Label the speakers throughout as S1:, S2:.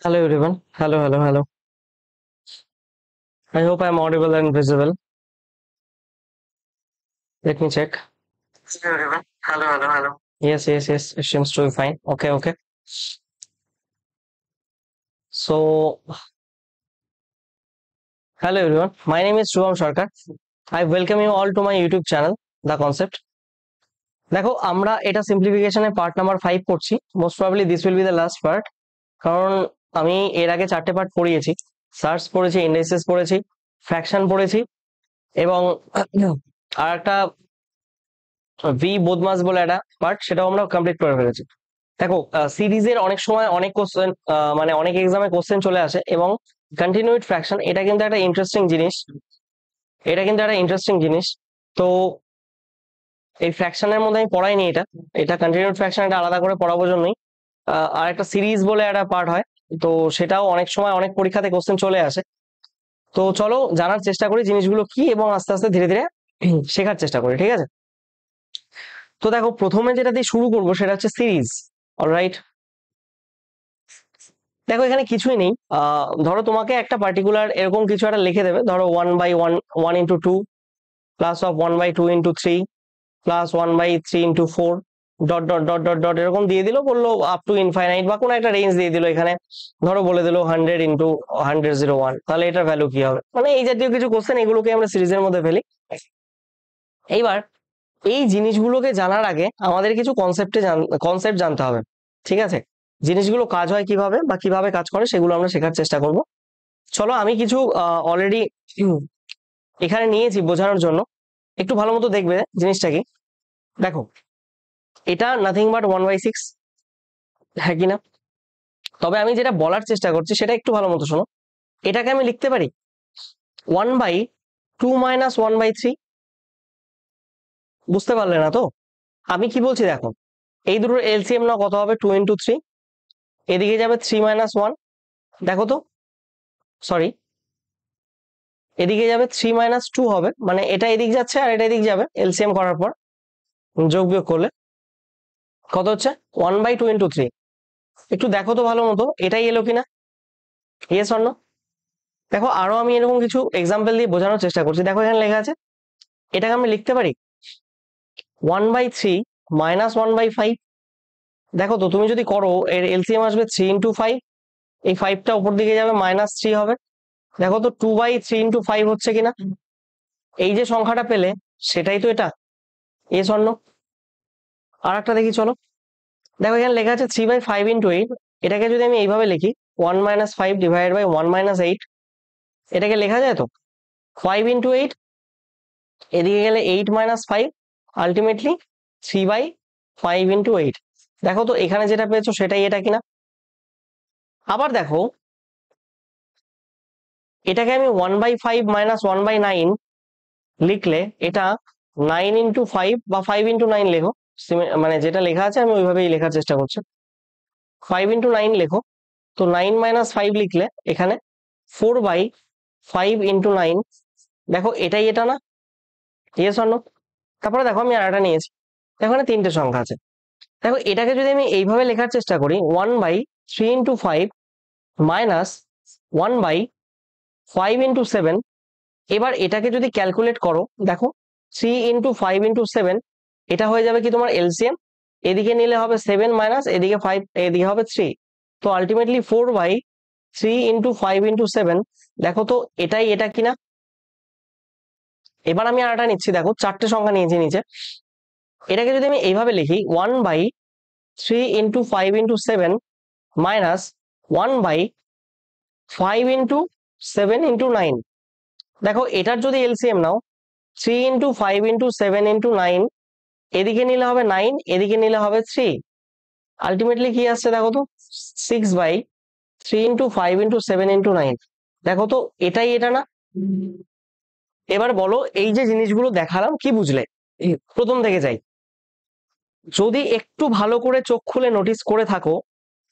S1: Hello everyone. Hello. I hope I'm audible and visible. Let me check. Hello everyone. Hello. Yes. It seems to be fine. Okay. So, hello everyone. My name is Shubham Sarkar. I welcome you all to my YouTube channel, The Concept. দেখো আমরা এটা সিম্পলিফিকেশনের part number 5 করছি। Most probably this will be the last part, কারণ আমি এর আগে 4টে part পড়িয়েছি। Search পড়েছি, indices পড়েছি, ফ্র্যাকশন পড়েছি এবং আর একটা ভি বোধমাস বলে একটা পার্ট, সেটাও আমরা কমপ্লিট করে ফেলেছি। দেখো সিরিজের অনেক সময় অনেক কোশ্চেন, মানে অনেক এক্সামে কোশ্চেন চলে আসে এবং কন্টিনিউড ফ্র্যাকশন এটা কিন্তু একটা ইন্টারেস্টিং জিনিস। তো এই ফ্র্যাকশনের মধ্যে আমি পড়াইনি, এটা কন্টিনিউড ফ্র্যাকশন, এটা আলাদা করে পড়াবো জন্যই। আর একটা সিরিজ বলে একটা পার্ট হয়, তো সেটাও অনেক সময় অনেক পরীক্ষাতে কোশ্চেন চলে আসে। তো চলো জানার চেষ্টা করি জিনিসগুলো কি এবং আস্তে আস্তে ধীরে ধীরে শেখার চেষ্টা করি, ঠিক আছে? তো দেখো প্রথমে যেটা দিয়ে শুরু করবো সেটা হচ্ছে সিরিজ। অলরাইট, দেখো এখানে কিছুই নেই। ধরো তোমাকে একটা পার্টিকুলার এরকম কিছু একটা লিখে দেবে, ধরো 1/1 1 × 2 plus of 1/2 × 3 plus 1/3 × 4 dot dot dot dot dot এরকম দিয়ে দিল, বললো আপ টু ইনফাইনাইট বা কোনো একটা রেঞ্জ দিয়ে দিল। এখানে ধরো বলে দিল 100 × 100 তাহলে এটার ভ্যালু কি হবে, মানে এই জাতীয় কিছু কোশ্চেন, এগুলোকে আমরা সিরিজের মধ্যে ফেলি। এইবার এই জিনিসগুলোকে জানার আগে আমাদের কিছু কনসেপ্ট জানতে হবে, ঠিক আছে? জিনিসগুলো কাজ হয় কিভাবে বা কিভাবে কাজ করে সেগুলো আমরা শেখার চেষ্টা করব। চলো আমি কিছু অলরেডি এখানে নিয়েছি বোঝানোর জন্য, একটু ভালো মতো দেখবে জিনিসটা কি। দেখো এটা নাথিং বাট 1/6, হ্যাঁ কিনা? তবে আমি যেটা বলার চেষ্টা করছি সেটা একটু ভালো মতো শোনো। এটাকে আমি লিখতে পারি 1/2 - 1/3। বুঝতে পারলে না তো? আমি কি বলছি দেখো, এই দুটোর এলসিএম না কত হবে? 2 × 3, এদিকে যাবে 3 - 1, দেখো তো, সরি, এদিকে যাবে 3 - 2 হবে, মানে এটা এদিক যাচ্ছে আর এটা এদিক যাবে। এলসিএম করার পর যোগ বিয়োগ করলে কত হচ্ছে? 1/2 × 3। একটু দেখো তো ভালো মতো, এটাই এলো কিনা, ইয়েস অর নো? দেখো আরো আমি এরকম কিছু এক্সাম্পল দিয়ে বোঝানোর চেষ্টা করছি। দেখো এখানে লেখা আছে, এটাকে আমি লিখতে পারি 1/3 - 1/5। দেখো তো তুমি যদি করো, এর এলসিএম আসবে 3 × 5, এই 5টা উপর দিকে যাবে, -3 হবে। দেখো তো 2/3 × 5 হচ্ছে কিনা, এই যে সংখ্যাটা পেলে সেটাই তো এটা, এস অর নো? আর একটা দেখি চলো। দেখো এখানে লেখা আছে 3/5 × 8, এটাকে যদি আমি এইভাবে লিখি 1 - 5 / 1 - 8, এটাকে লেখা যায় তো 5 × 8, এদিকে গেলে 8 - 5, আলটিমেটলি 3/5 × 8। দেখো তো এখানে যেটা পেয়েছো সেটাই এটা কিনা। আবার দেখো এটাকে আমি 1/5 - 1/9 লিখলে এটা 9 × 5 বা 5 × 9 লেখো, মানে যেটা লেখা আছে আমি ওইভাবেই লেখার চেষ্টা করছি। 5 × 9 লেখো, তো 9 - 5 লিখলে এখানে 4/5 × 9, দেখো এটাই এটা না, ইয়েস অর নো? তারপরে দেখো আমি আর একটা নিয়েছি, এখানে 3টে সংখ্যা আছে। দেখো এটাকে যদি আমি এইভাবে লেখার চেষ্টা করি 1/3 × 5 মাইনাস 1/5 × 7, এবার এটাকে যদি ক্যালকুলেট করো, দেখো 3 × 5 × 7, এটা হয়ে যাবে কি তোমার এলসিএম, এদিকে নিলে হবে 7 মাইনাস এদিকে 5, এদিকে হবে 3, তো আলটিমেটলি 4/3 × 5 × 7। দেখো তো এটাই এটা কিনা। এবার আমি আর একটা নিচ্ছি, দেখো 4টে সংখ্যা নিয়েছি নিচে, এটাকে যদি আমি এইভাবে লিখি 1/3 × 5 × 7 মাইনাস 1/5 × 7 × 9, দেখো এটার যদি এলসিএম নাও 3 × 5 × 7 × 9, এদিকে নিলে হবে 9, এদিকে নিলে হবে 3, আলটিমেটলি কি আসছে দেখো তো 6/3 × 5 × 7 × 9। দেখো তো এটাই এটা না। এবার বলো এই যে জিনিসগুলো দেখালাম কি বুঝলে? প্রথম থেকে যাই, যদি একটু ভালো করে চোখ খুলে নোটিস করে থাকো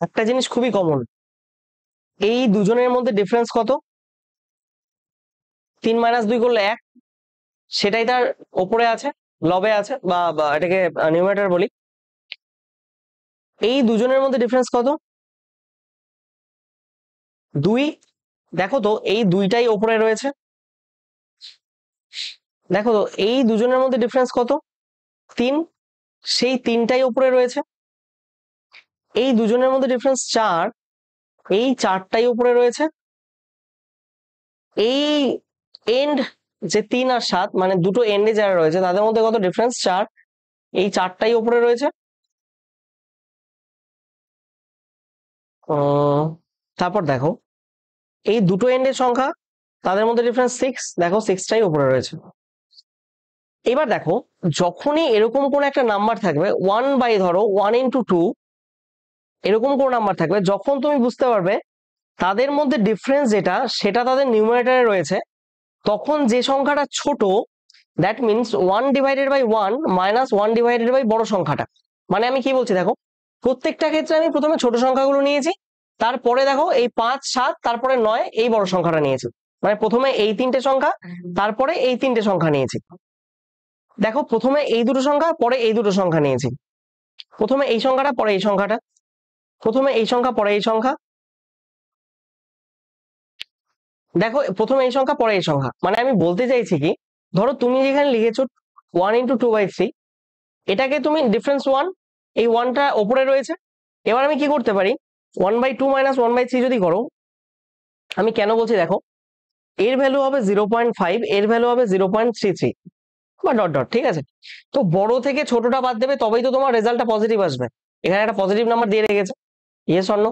S1: একটা জিনিস খুবই কমন, এই দুজনের মধ্যে ডিফারেন্স কত? 3 - 2 করলে 1, সেটাই তার ওপরে আছে, লবে আছে, বা এটাকে নিউমারেটর বলি। এই দুজনের মধ্যে ডিফারেন্স কত? 2 দেখো তো এই দুইটাই ওপরে রয়েছে, দেখো তো এই দুজনের মধ্যে ডিফারেন্স কত? 3, সেই 3টাই ওপরে রয়েছে। এই দুজনের মধ্যে ডিফারেন্স 4, এই 4টাই উপরে রয়েছে। এই এন্ড যে 3 আর 7 মানে দুটো এন্ডে যারা রয়েছে তাদের মধ্যে কত ডিফারেন্স? 4, এই 4টাই উপরে রয়েছে। তারপর দেখো এই দুটো এন্ডের সংখ্যা, তাদের মধ্যে ডিফারেন্স 6, দেখো 6টাই উপরে রয়েছে। এবার দেখো যখনই এরকম কোন একটা নাম্বার থাকবে 1 বাই ধরো 1 ইন্টু 2, এরকম কোন নাম্বার থাকবে যখন তুমি বুঝতে পারবে তাদের মধ্যে ডিফারেন্স যেটা সেটা তাদের নিউমারেটরে রয়েছে, তখন যে সংখ্যাটা ছোট, that means 1 divided by 1 minus 1 divided by বড় সংখ্যাটা। মানে আমি কি বলছি দেখো, প্রত্যেকটা ক্ষেত্রে আমি প্রথমে ছোট সংখ্যাগুলো নিয়েছি, তারপরে দেখো এই 5 7 তারপরে 9 এই বড় সংখ্যাটা নিয়েছি। মানে প্রথমে এই 3টে সংখ্যা, তারপরে এই 3টে সংখ্যা নিয়েছি। দেখো প্রথমে এই দুটো সংখ্যা, পরে এই দুটো সংখ্যা নিয়েছি। প্রথমে এই সংখ্যাটা, পরে এই সংখ্যাটা, প্রথমে এই সংখ্যা, পরে এই সংখ্যা। দেখো প্রথমে এই সংখ্যা, পরে এই সংখ্যা। মানে আমি বলতে চাইছি কি, ধরো তুমি যেখানে লিখেছো 1 ইন্টু 2/3, এটাকে তুমি ডিফারেন্স 1, এই 1টা ওপরে রয়েছে। এবার আমি কি করতে পারি, 1/2 মাইনাস 1/3 যদি করো, আমি কেন বলছি দেখো, এর ভ্যালু হবে 0.5, এর ভ্যালু হবে 0.33 বা ডট ডট, ঠিক আছে? তো বড় থেকে ছোটটা বাদ দেবে তবেই তো তোমার রেজাল্টটা পজিটিভ আসবে। এখানে একটা পজিটিভ নাম্বার দিয়ে রেখেছে, ইয়েস অর নো,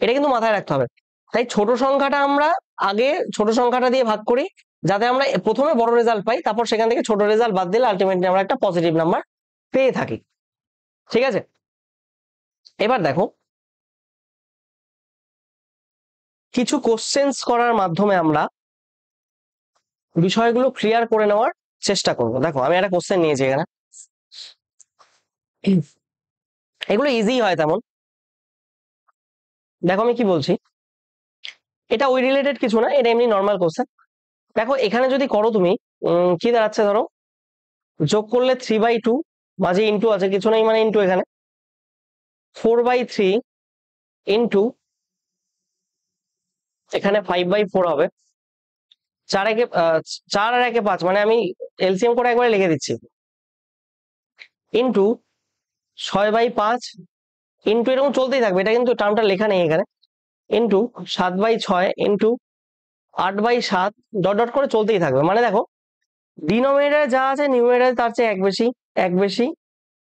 S1: এটা কিন্তু মাথায় রাখতে হবে। তাই ছোট সংখ্যাটা আমরা আগে ছোট সংখ্যাটা দিয়ে ভাগ করি, যাতে আমরা প্রথমে বড় রেজাল্ট পাই, তারপর সেখান থেকে ছোট রেজাল্ট বাদ দিলে আলটিমেটলি আমরা একটা পজিটিভ নাম্বার পেয়ে থাকি, ঠিক আছে? এবার দেখো কিছু কোশ্চেন্স করার মাধ্যমে আমরা বিষয়গুলো ক্লিয়ার করে নেওয়ার চেষ্টা করব। দেখো আমি একটা কোশ্চেন নিয়েছি এখানে, এগুলো ইজি হয় তেমন। দেখো আমি কি বলছি, এটা ওই রিলেটেড কিছু না, এটা এমনি নর্মাল কোশ্চেন। দেখো এখানে যদি করো তুমি, কি দাঁড়াচ্ছে ধরো, যোগ করলে 3/2, মাঝে ইন্টু আছে, কিছু নেই মানে ইন্টু, এখানে 4/3 ইন্টু, এখানে 5/4 হবে, 4 একে 4 আর 1 5, মানে আমি এলসিএম করে একবারে লিখে দিচ্ছি, ইন্টু 6/5 ইন্টু, এরকম চলতেই থাকবে, এটা কিন্তু টার্মটা লেখা নেই এখানে, ইন্টু 7/6 ইন্টু 8/7, ডট ডট করে চলতেই থাকবে। মানে দেখো ডিনোমিনেটর যা আছে নিউমারেটর তার চেয়ে এক বেশি, এক বেশি,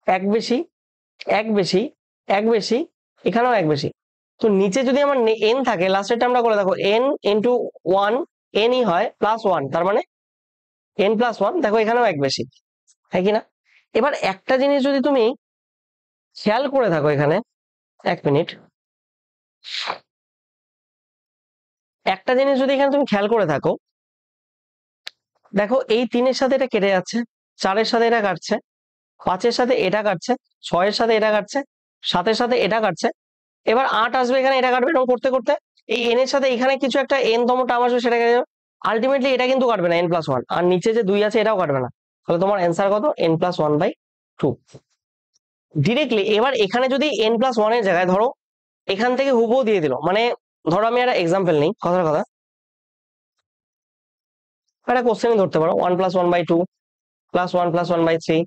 S1: এক বেশি, এক বেশি, এক বেশি, এখানেও এক বেশি। তো নিচে যদি আমার এন থাকে, লাস্টের টার্মটা করে দেখো, এন ইন্টু 1 এনই হয় প্লাস 1, তার মানে এন প্লাস 1, দেখো এখানেও এক বেশি, হ্যাঁ কি না? এবার একটা জিনিস যদি তুমি খেয়াল করে থাকো এখানে, এক মিনিট, একটা জিনিস যদি এখানে তুমি খেয়াল করে থাকো, দেখো এই 3-এর সাথে এটা কেটে যাচ্ছে, 4-এর সাথে এটা কাটছে, 5-এর সাথে এটা কাটছে, 6-এর সাথে এটা কাটছে, 7-এর সাথে এটা কাটছে, এবার 8 আসবে এখানে, এটা কাটবে, এরকম করতে করতে এই এন এর সাথে এখানে কিছু একটা এন তম টার্ম আসবে, সেটা কেটে যাবে। আলটিমেটলি এটা কিন্তু কাটবে না, n+1, আর নিচে যে 2 আছে এটাও কাটবে না। তাহলে তোমার অ্যান্সার কত? n+1/2 directly. এবার এখানে যদি n+1 এর জায়গায় ধরো এখান থেকে হুবহু দিয়ে দিল, মানে ধরো আমি একটা এক্সাম্পল নেই, কথার কথা, একটা কোশ্চেনই ধরতে পারো, 1+1/2 plus 1+1/3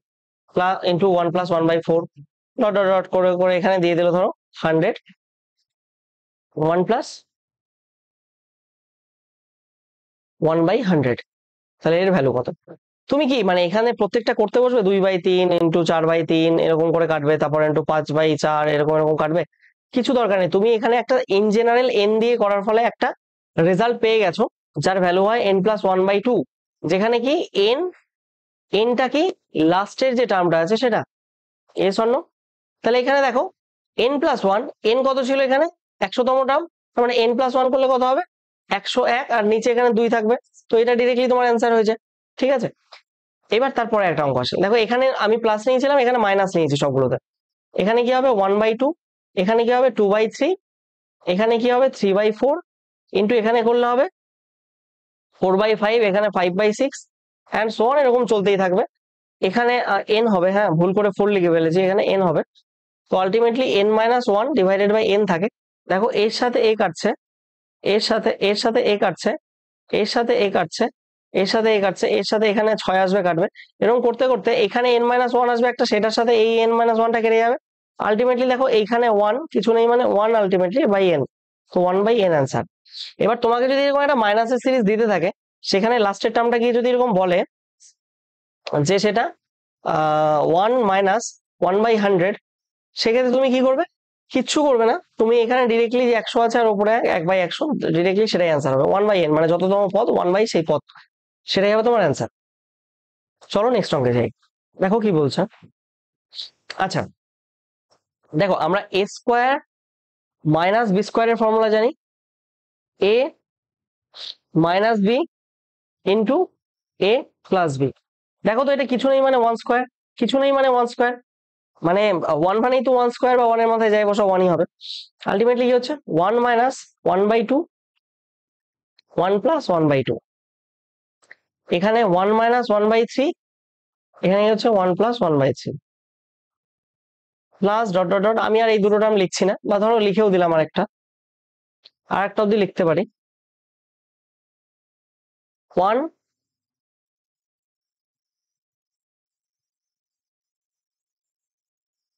S1: plus into 1+1/4, dot dot dot করে করে এখানে দিয়ে দিল ধরো 100, 1+1/100, তাহলে এর ভ্যালু কত? তুমি কি মানে এখানে প্রত্যেকটা করতে বসবে 2/3 ইন্টু 4/3 এরকম করে কাটবে, তারপর ইন্টু 5/4 এরকম এরকম কাটবে? কিছু দরকার নেই, তুমি এখানে একটা ইন জেনারেল এন দিয়ে করার ফলে একটা রেজাল্ট পেয়ে গেছো, যার ভ্যালু হয় n+1/2, যেখানে কি এনটা কি লাস্টের যে টার্মটা আছে সেটা, এস অন্য। তাহলে এখানে দেখো n+1, এন কত ছিল এখানে? 100তম টার্ম, তার মানে n+1 করলে কত হবে? 101, আর নিচে এখানে 2 থাকবে, তো এটা ডিরেক্টলি তোমার অ্যান্সার হয়েছে, ঠিক আছে? এবার তারপরে একটা অঙ্ক আসে, দেখো এখানে আমি প্লাস নিয়েছিলাম, এখানে মাইনাস নিয়েছি সবগুলোতে। এখানে কি হবে? 1/2, এখানে কি হবে? 2/3, এখানে কি হবে? 3/4 ইন্টু, এখানে করলে হবে 4/5, এখানে 5/6 অ্যান্ড সো অন, এরকম চলতেই থাকবে। এখানে এন হবে, হ্যাঁ ভুল করে 4 লিখে ফেলেছি, এখানে এন হবে। তো ultimately n-1 divided by N থাকে। দেখো এর সাথে এ কাটছে, এর সাথে এ কাটছে, এর সাথে এ কাটছে, এর সাথে এ কাটছে, এর সাথে এখানে 6 আসবে কাটবে, এরকম করতে করতে এখানে n-1 আসবে একটা, সেটার সাথে এই n-1টা কেটে যাবে। আলটিমেটলি দেখো এইখানে 1 কিছু নেই, মানে 1 আলটিমেটলি বাই n, তো 1/n অ্যান্সার। এবার তোমাকে যদি এরকম একটা মাইনাসের সিরিজ দিতে থাকে, সেখানে লাস্টের টার্মটা গিয়ে যদি এরকম বলে যে সেটা 1 মাইনাস 1/100, সেক্ষেত্রে তুমি কি করবে? কিচ্ছু করবে না, তুমি এখানে ডিরেক্টলি যে 100 আছে আর উপরে 1/100, ডিরেক্টলি সেটাই অ্যান্সার হবে, 1/n, মানে যততম পদ 1 সেই পদ, সেটাই হবে তোমার অ্যান্সার। চলো নেক্সট অঙ্কে যাই, দেখো কি বলছে। আচ্ছা দেখো, আমরা a স্কোয়ার মাইনাস বি স্কোয়ারের ফর্মুলা জানি, a minus B into a plus B. দেখো তো এটা কিছু নেই মানে 1 স্কোয়ার, কিছু নেই মানে 1 স্কোয়ার, মানে 1 মানেই তো 1 স্কোয়ার, বা 1 এর মাথায় যাই বসা 1ই হবে। আলটিমেটলি কি হচ্ছে 1 মাইনাস 1/2, 1 প্লাস 1/2, এখানে 1 মাইনাস 1/3, এখানে হচ্ছে 1 plus 1/3, plus dot dot dot. আমি আর এই দুটো টার্ম লিখছি না, বা ধরো লিখেও দিলাম আরেকটা, অব্দি লিখতে পারি 1,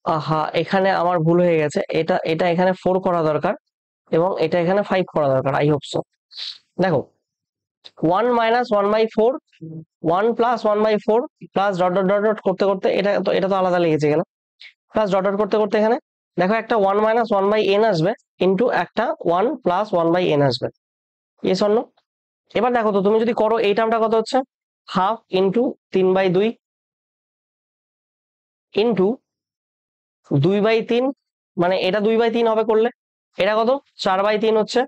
S1: আহা এখানে আমার ভুল হয়ে গেছে, এটা এটা এখানে 4 করা দরকার, এবং এটা এখানে 5 করা দরকার, আই হোপ সো। দেখো 1 minus 1/4, 1 plus 1/4, plus dot dot dot dot করতে করতে, এটা তো আলাদা লিখেছে এখানে, প্লাস ডট ডট করতে করতে এখানে দেখো একটা 1 মাইনাস 1/n আসবে, ইন্টু একটা 1 প্লাস 1/n আসবে, ইয়েস অর নো? এবার দেখো তো তুমি যদি করো, এই টার্মটা কত হচ্ছে, হাফ ইন্টু 3/2 ইন্টু 2/3, মানে এটা 2/3 হবে করলে, এটা কত 4/3 হচ্ছে,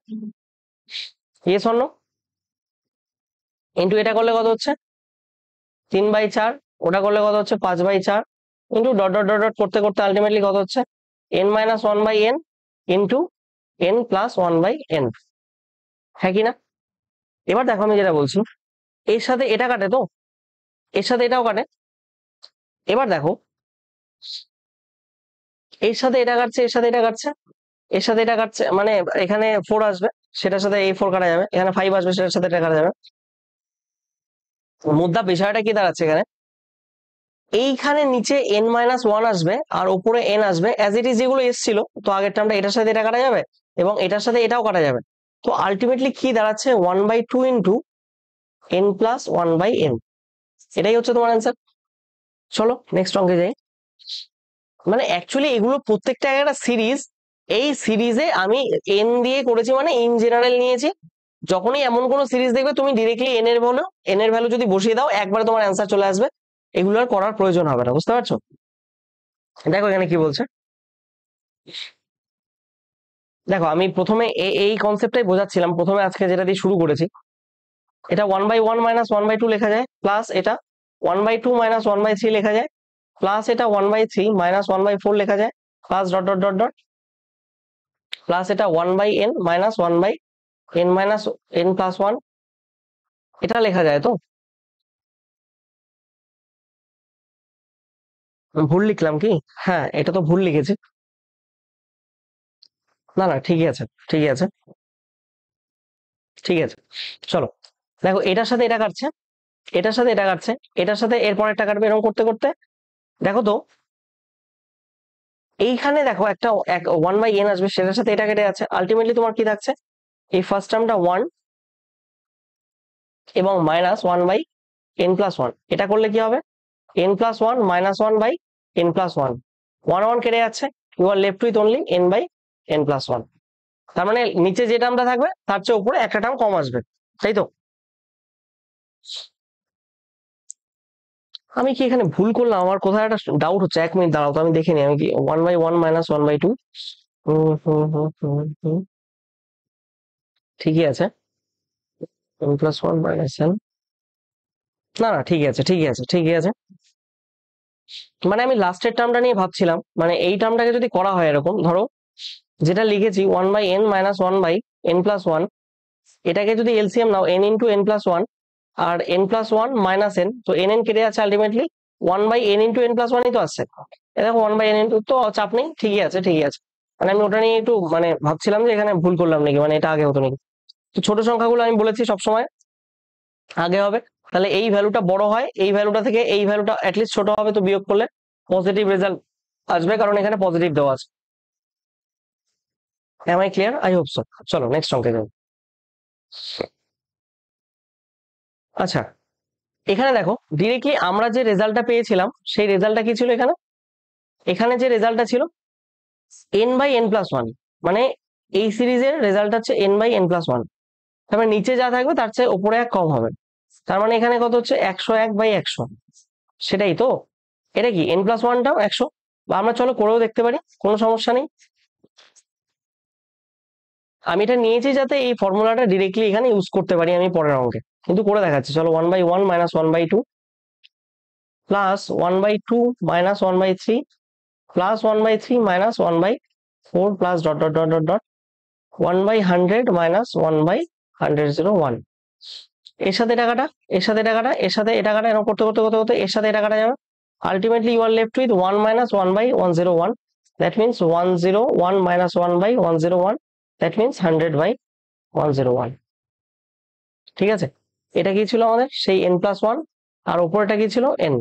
S1: ইয়েস অর নো? ইন্টু এটা করলে কত হচ্ছে 3/4, ওটা করলে কত হচ্ছে 5/4, into dot dot dot dot করতে করতে আলটিমেটলি কত হচ্ছে n-1/n into n plus 1/n, হ্যাঁ কি না? এবার দেখো আমি যেটা বলছি, এর সাথে এটা কাটে, তো এর সাথে এটাও কাটে। এবার দেখো এর সাথে এটা কাটছে, এর সাথে এটা কাটছে, এর সাথে এটা কাটছে, মানে এখানে 4 আসবে, সেটার সাথে এই 4 কাটা যাবে, এখানে 5 আসবে, সেটার সাথে এটা কাটা যাবে। মুদ্রা বিষয়টা কি দাঁড়াচ্ছে এখানে, এইখানে নিচে n-1 আসবে আর উপরে n আসবে, অ্যাজ ইট ইজ যেগুলো এসেছিল, তো আগের টার্মটা এটার সাথে এটা কাটা যাবে, এবং এটার সাথে এটাও কাটা যাবে, তো আলটিমেটলি কি দাঁড়াচ্ছে 1/2 ইন্টু n প্লাস 1/n, এটাই হচ্ছে তোমার অ্যান্সার। চলো নেক্সট অঙ্কে যাই। মানে অ্যাকচুয়ালি এগুলো প্রত্যেকটা একটা সিরিজ, এই সিরিজে আমি n দিয়ে করেছি, মানে ইন জেনারেল নিয়েছি। যখনই এমন কোনো সিরিজ দেখবে, তুমি ডিরেক্টলি n এর ভ্যালু যদি বসিয়ে দাও, একবারে তোমার অ্যান্সার চলে আসবে, এগুলো আর করার প্রয়োজন হবে না, বুঝতে পারছো? দেখো এখানে কি বলছে, দেখো আমি প্রথমে এই কনসেপ্টটাই বোঝাচ্ছিলাম, প্রথমে আজকে যেটা দিয়ে শুরু করেছি, এটা 1/1 মাইনাস 1/2 লেখা যায়, প্লাস এটা 1/2 মাইনাস 1/3 লেখা যায়, প্লাস এটা 1/3 মাইনাস 1/4 লেখা যায়, plus dot dot dot dot, plus এটা 1/n minus 1/n minus n plus 1, এটা লেখা যায় তো? ভুল লিখলাম কি? হ্যাঁ এটা তো ভুল লিখেছি, না না ঠিকই আছে, ঠিকই আছে, ঠিক আছে। চলো দেখো, এটার সাথে এটা কাটছে, এটার সাথে এটা কাটছে, এটার সাথে এরপর একটা কাটবে, এরকম করতে করতে দেখো তো এইখানে দেখো একটা 1/n আসবে, সেটার সাথে এটা কেটে যাচ্ছে, আলটিমেটলি তোমার কি থাকছে, এই ফার্স্ট টার্মটা 1 এবং মাইনাস 1/n প্লাস 1, এটা করলে কি হবে n plus 1 minus 1/n plus 1, 1 কেটে যাচ্ছে, you are left with only n/n plus 1, তার মানে নিচে যে টার্মটা থাকবে তার চেয়ে উপরে একটা টার্ম কম আসবে, তাই তো? আমি কি এখানে ভুল করলাম? আমার কোথায় একটা ডাউট হচ্ছে, 1 মিনিট দাঁড়াও তো, আমি দেখে নিই আমি কি 1/1 মাইনাস 1/2, ঠিকই আছে, n প্লাস 1 মাইনাস n, না না ঠিকই আছে, ঠিকই আছে, ঠিকই আছে। মানে আমি লাস্টের টার্মটা নিয়ে ভাবছিলাম, মানে এই টার্মটাকে যদি করা হয় এরকম, ধরো যেটা লিখেছি 1/n মাইনাস 1/n প্লাস 1, এটাকে যদি এলসিএম নাও n ইন্টু n প্লাস 1, আর n প্লাস 1 মাইনাস n, তো n কেটে যাচ্ছে, ultimately 1/n into n plus 1ই তো আসছে, এ দেখো 1/n ইন্টু, তো চাপ নেই, ঠিকই আছে, ঠিকই আছে। মানে আমি ওটা নিয়ে একটু মানে ভাবছিলাম যে এখানে ভুল করলাম নাকি, মানে এটা আগে হতো নাকি। তো ছোট সংখ্যাগুলো আমি বলেছি সবসময় আগে হবে, তাহলে এই ভ্যালুটা বড় হয়, এই ভ্যালুটা থেকে এই ভ্যালুটা অ্যাটলিস্ট ছোট হবে, তো বিয়োগ করলে পজিটিভ রেজাল্ট আসবে, কারণ এখানে পজিটিভ দেওয়া আছে। Am I clear? I hope so. চলো নেক্সট অঙ্কে যাই। আচ্ছা, এখানে দেখো ডিরেক্টলি আমরা যে রেজাল্টটা পেয়েছিলাম সেই রেজাল্টটা কি ছিল এখানে? এখানে যে রেজাল্টটা ছিল n/n+1, মানে এই সিরিজের রেজাল্ট হচ্ছে n/n+1। তারপরে নিচে যা থাকবে তার চেয়ে উপরে এক কম হবে, তার মানে এখানে কত হচ্ছে 101/100, সেটাই তো। এটা কি n+1টাও 100, বা আমরা চলো করেও দেখতে পারি, কোনো সমস্যা নেই। আমি এটা নিয়েছি যাতে এই ফর্মুলাটা ডিরেক্টলি এখানে ইউজ করতে পারি আমি পরের অঙ্কে, কিন্তু করে দেখাচ্ছি। চলো 1/1 - 1/2 plus 1/2 - 1/3 plus 1/3 - 1/4 plus dot dot dot dot dot 1/100 - 1/100 এর সাথে টাকাটা, এর সাথে টাকাটা, এর সাথে এ টাকাটা, এরকম করতে করতে করতে করতে এর সাথে এ টাকাটা যাবে। Ultimately you are left with 1 - 1/101, that means 101 - 1/101, that means 100/101। ঠিক আছে, এটা কি ছিল আমাদের সেই n+1, আর উপরেটা কি ছিল n,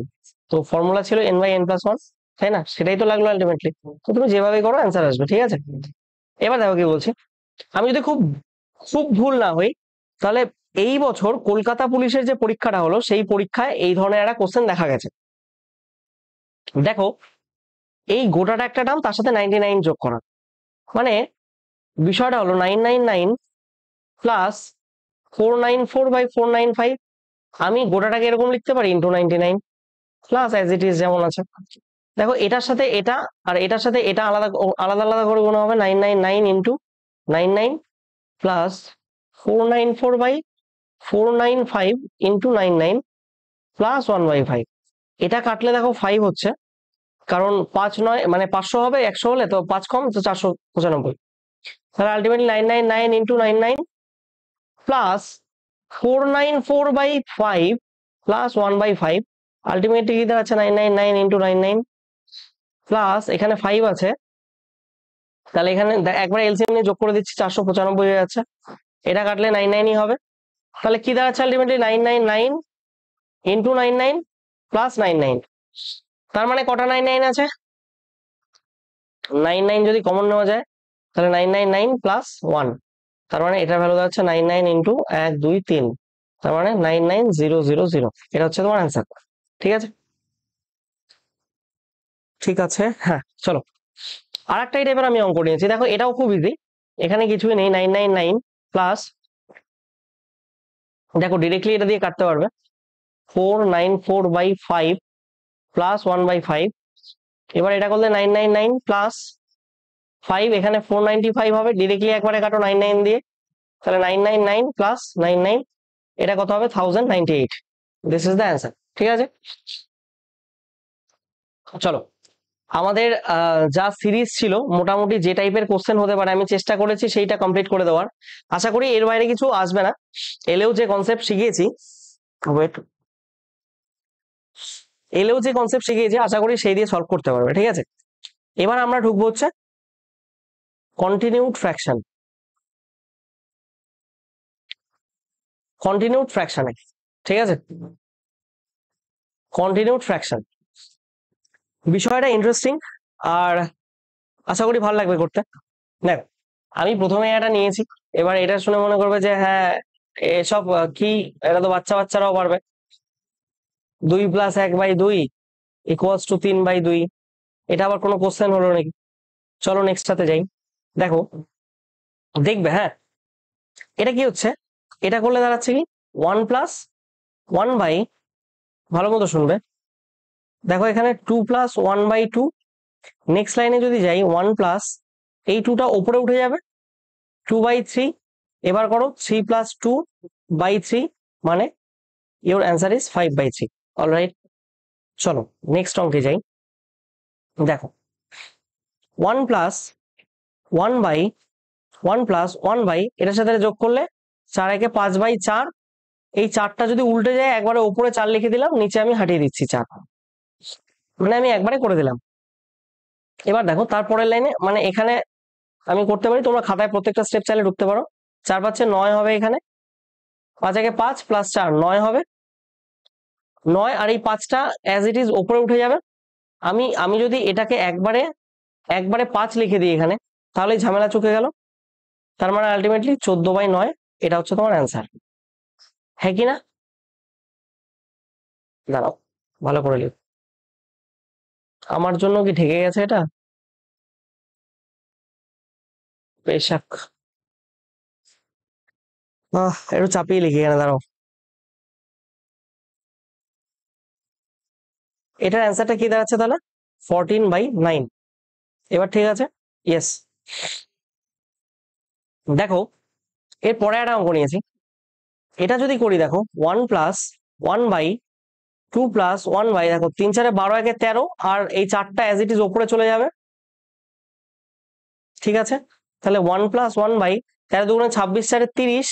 S1: তো ফর্মুলা ছিল n/n+1, তাই না? সেটাই তো লাগলো আলটিমেটলি। তো তুমি যেভাবে করো অ্যান্সার আসবে, ঠিক আছে। এবার দেখো কি বলছি, আমি যদি খুব খুব ভুল না হই, তাহলে এই বছর কলকাতা পুলিশের যে পরীক্ষাটা হলো সেই পরীক্ষায় এই ধরনের একটা কোশ্চেন দেখা গেছে। দেখো এই গোটাটা একটা টার্ম, তার সাথে 99 যোগ করা, মানে বিষয়টা হলো 999 প্লাস 494/495। আমি গোটাটাকে এরকম লিখতে পারি into 99 plus as it is যেমন আছে। দেখো এটার সাথে এটা আর এটার সাথে এটা আলাদা আলাদা আলাদা করে গুণ হবে, 999 ইন্টু 99 প্লাস 494/495 ইন্টু 99 প্লাস 1/5। এটা কাটলে দেখো 5 হচ্ছে, কারণ 5 9 মানে 500 হবে, 100 হলে তো 5 কম, তো 495। তাহলে ultimately 999 into 99 plus 494/5 plus 1/5, ultimately কি দাঁড়াচ্ছে 999 ইন্টু 99 প্লাস এখানে 5 আছে, তাহলে এখানে একবার এলসিএম নিয়ে যোগ করে দিচ্ছি, 495 হয়ে যাচ্ছে। এটা কাটলে 99ই হবে, তাহলে কি দাঁড়াচ্ছে আলটিমেটলি 999 ইন্টু 99 প্লাস 99। তার মানে কটা 99 আছে? 99 যদি কমন নেওয়া যায় তাহলে 999 প্লাস 1, তার মানে এটার ভ্যালু দাঁড়াচ্ছে 99 ইন্টু 1 2 3, তার মানে 99000। এটা হচ্ছে তোমার অ্যান্সার, ঠিক আছে। ঠিক আছে, হ্যাঁ চলো আর একটা টাইপের আমি অঙ্ক নিয়েছি, দেখো এটাও খুব ইজি, এখানে কিছুই নেই। 999 প্লাস, দেখো ডিরেক্টলি এটা দিয়ে কাটতে পারবে, 494/5 প্লাস 1/5। এবার এটা করলে 999 প্লাস 5, এখানে 495 হবে, ডিরেক্টলি একবারে কাটো 99 দিয়ে, তাহলে 999 প্লাস 99, এটা কত হবে 1098। দিস ইজ দ্য অ্যান্সার, ঠিক আছে। চলো আমাদের যা সিরিজ ছিল মোটামুটি যে টাইপের কোশ্চেন হতে পারে আমি চেষ্টা করেছি সেইটা কমপ্লিট করে দেওয়ার, আশা করি এর বাইরে কিছু আসবে না। এলেও যে কনসেপ্ট শিখিয়েছি, ওয়েট, এলেও যে কনসেপ্ট শিখিয়েছি আশা করি সেই দিয়ে সলভ করতে পারবে, ঠিক আছে। এবার আমরা ঢুকবো হচ্ছে কন্টিনিউড ফ্র্যাকশন, কন্টিনিউড ফ্র্যাকশনে, ঠিক আছে। কন্টিনিউড ফ্র্যাকশন বিষয়টা ইন্টারেস্টিং, আর আশা করি ভালো লাগবে করতে। দেখো আমি প্রথমে এটা নিয়েছি, এবার এটা শুনে মনে করবে যে হ্যাঁ এসব কি, এটা তো বাচ্চারাও পারবে। 2 + 1/2 ইকুয়ালস টু 3/2, এটা আবার কোনো কোশ্চেন হলো নাকি? চলো নেক্সটটাতে যাই। দেখো দেখবে, হ্যাঁ এটা কি হচ্ছে, এটা করলে দাঁড়াচ্ছে কি 1 + 1 বাই, ভালো মতো শুনবে, দেখো এখানে 2 + 1/2, নেক্সট লাইনে যদি যাই 1 প্লাস, এই 2টা উপরে উঠে যাবে 2/3, এবার করো 3 + 2/3, মানে ইউর অ্যান্সার ইজ 5/3। অলরাইট, চলো নেক্সট অঙ্কে যাই। দেখো 1 + 1/1 + 1/, এটার সাথে যোগ করলে 4 একে 5/4, এই 4টা যদি উল্টে যায় একবারে উপরে 4 লিখে দিলাম, নিচে আমি হাঁটিয়ে দিচ্ছি 4, মানে আমি একবারে করে দিলাম। এবার দেখো তারপরের লাইনে, মানে এখানে আমি করতে পারি, তোমরা খাতায় প্রত্যেকটা স্টেপ চাইলে ঢুকতে পারো। 4 5 9 হবে, এখানে 5 একে 5 প্লাস 4 9 হবে, 9 আর এই 5টা অ্যাজ ইট ইজ ওপরে উঠে যাবে। আমি যদি এটাকে একবারে 5 লিখে দিই এখানে, তাহলে ঝামেলা চুকে গেল। তার মানে আলটিমেটলি 14/9 এটা হচ্ছে তোমার অ্যান্সার, হ্যাঁ কি না? দাঁড়াও ভালো করে লিখ, আমার জন্য কি ঠেকে গেছে এটা? বেশক একটু চাপিয়ে লিখি এখানে, দাঁড়াও। এটার অ্যান্সারটা কি দাঁড়াচ্ছে তাহলে? 14/9। এবার ঠিক আছে, ইয়েস। দেখো এর পরে একটা অঙ্ক নিয়েছি, এটা যদি করি দেখো 1 প্লাস 1/2 প্লাস 1 দেখো 3 4 12 1 13, আর এই 4টা অ্যাজ ইট ইজ ওপরে চলে যাবে, ঠিক আছে? তাহলে 1 প্লাস 1/13 দুগুণে 26 4 30,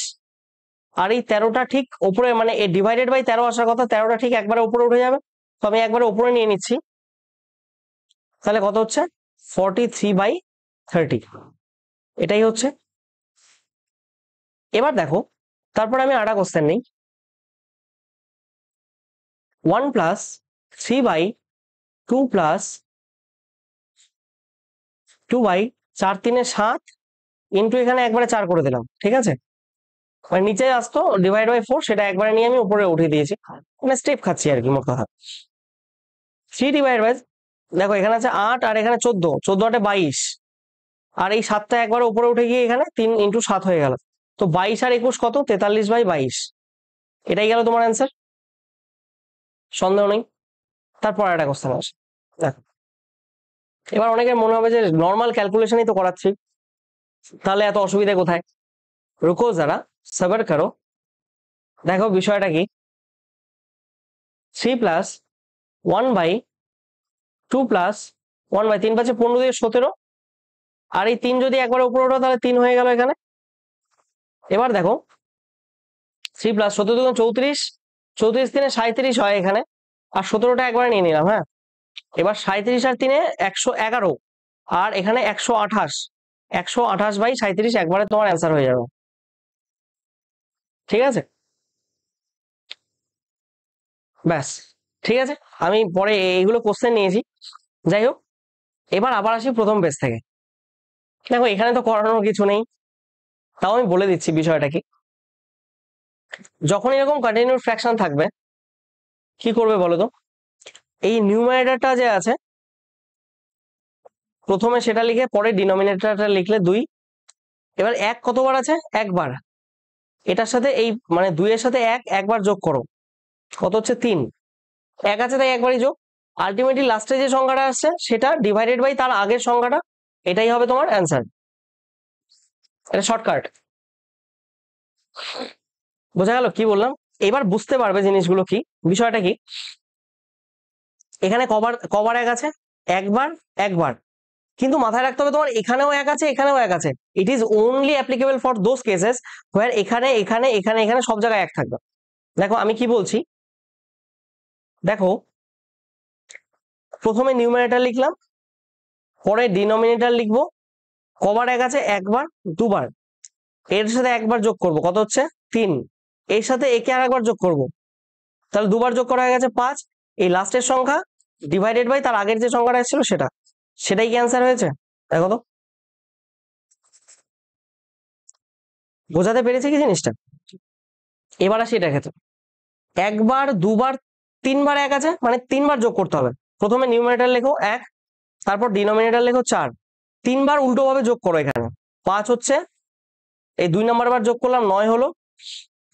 S1: আর এই 13টা ঠিক ওপরে, মানে এই ডিভাইডেড বাই 13 আসার কথা, 13টা ঠিক একবারে উপরে উঠে যাবে। তো আমি একবারে উপরে নিয়ে নিচ্ছি, তাহলে কত হচ্ছে? 43/30, এটাই হচ্ছে। এবার দেখো তারপর আমি আরেকটা কোশ্চেন নেই, 1 প্লাস 3/2 প্লাস 2/4 3 7 ইন্টু এখানে একবারে 4 করে দিলাম, ঠিক আছে? মানে নিচে আসতো ডিভাইড বাই 4, সেটা একবারে নিয়ে আমি উপরে উঠিয়ে দিয়েছি, মানে স্টেপ খাচ্ছি আর কি মোট কথা। 3 ডিভাইড বাই, দেখো এখানে আছে 8 আর এখানে 14, 14 8 22, আর এই 7টা একবারে উপরে উঠে গিয়ে এখানে 3 ইন্টু 7 হয়ে গেল। তো 22 আর 21 কত? 43/22, এটাই গেল তোমার অ্যান্সার, সন্দেহ নেই। তারপর একটা কোশ্চেন আসে, দেখো এবার অনেকের মনে হবে যে নর্মাল ক্যালকুলেশনই তো করাচ্ছি, তাহলে এত অসুবিধা কোথায়? রুকো যারা, সবার করো। দেখো বিষয়টা কি, 3 প্লাস 1/2 প্লাস 1/3 পাচ্ছে 15 দিয়ে 17, আর এই 3 যদি একবার উপরে ওঠো তাহলে 3 হয়ে গেল এখানে। এবার দেখো 3 প্লাস 17 দুগুণ 34, 34 3 37 হয় এখানে, আর 17টা একবারে নিয়ে নিলাম, হ্যাঁ। এবার 37 আর 3 111, আর এখানে 128, 128/37 একবারে তোমার অ্যান্সার হয়ে যাবে, ঠিক আছে? ব্যাস, ঠিক আছে। আমি পরে এইগুলো কোশ্চেন নিয়েছি, যাই হোক। এবার আবার আসি প্রথম পেজ থেকে। দেখো এখানে তো করানোর কিছু নেই, তাও আমি বলে দিচ্ছি বিষয়টা কি। যখন এরকম কন্টিনিউ ফ্র্যাকশন থাকবে কি করবে বলো তো? এই নিউমারেটরটা যে আছে প্রথমে সেটা লিখে পরে ডিনোমিনেটরটা লিখলে 2, এবার 1 কতবার আছে? একবার। এটার সাথে এই মানে 2 এর সাথে 1 একবার যোগ করো, কত হচ্ছে? 3। 1 আছে তাই একবারই যোগ, আলটিমেটলি লাস্টে যে সংখ্যাটা আসছে সেটা ডিভাইডেড বাই তার আগের সংখ্যাটা, এটাই হবে তোমার অ্যান্সার। এটা শর্টকাট, বোঝা গেল কি বললাম? এবার বুঝতে পারবে জিনিসগুলো কি, বিষয়টা কি। এখানে কবার 1 আছে? একবার, একবার। কিন্তু মাথায় রাখতে হবে তোমার এখানেও 1 আছে, এখানেও 1 আছে। It is only applicable for those cases হোয়ার এখানে এখানে এখানে এখানে সব জায়গায় 1 থাকবে। দেখো আমি কি বলছি, দেখো প্রথমে নিউমারেটর লিখলাম, পরে ডিনোমিনেটর লিখবো, কবার 1 আছে? একবার, দুবার। এর সাথে একবার যোগ করব, কত হচ্ছে? 3। এর সাথে একে আর একবার যোগ করব, তাহলে দুবার যোগ করা হয়ে গেছে 5। এই লাস্টের সংখ্যা ডিভাইডেড বাই তার আগের যে সংখ্যাটা ছিল সেটাই কি অ্যান্সার হয়েছে? দেখো তো বোঝাতে পেরেছি কি জিনিসটা? এবার আসি এটা ক্ষেত্রে, একবার, দুবার, 3বার 1 আছে, মানে 3বার যোগ করতে হবে। প্রথমে নিউমারেটর লেখো 1, তারপর ডিনোমিনেটর লেখো 4, 3বার উল্টো ভাবে যোগ করো। এখানে 5 হচ্ছে, এই 2 নম্বর বার যোগ করলাম 9 হলো,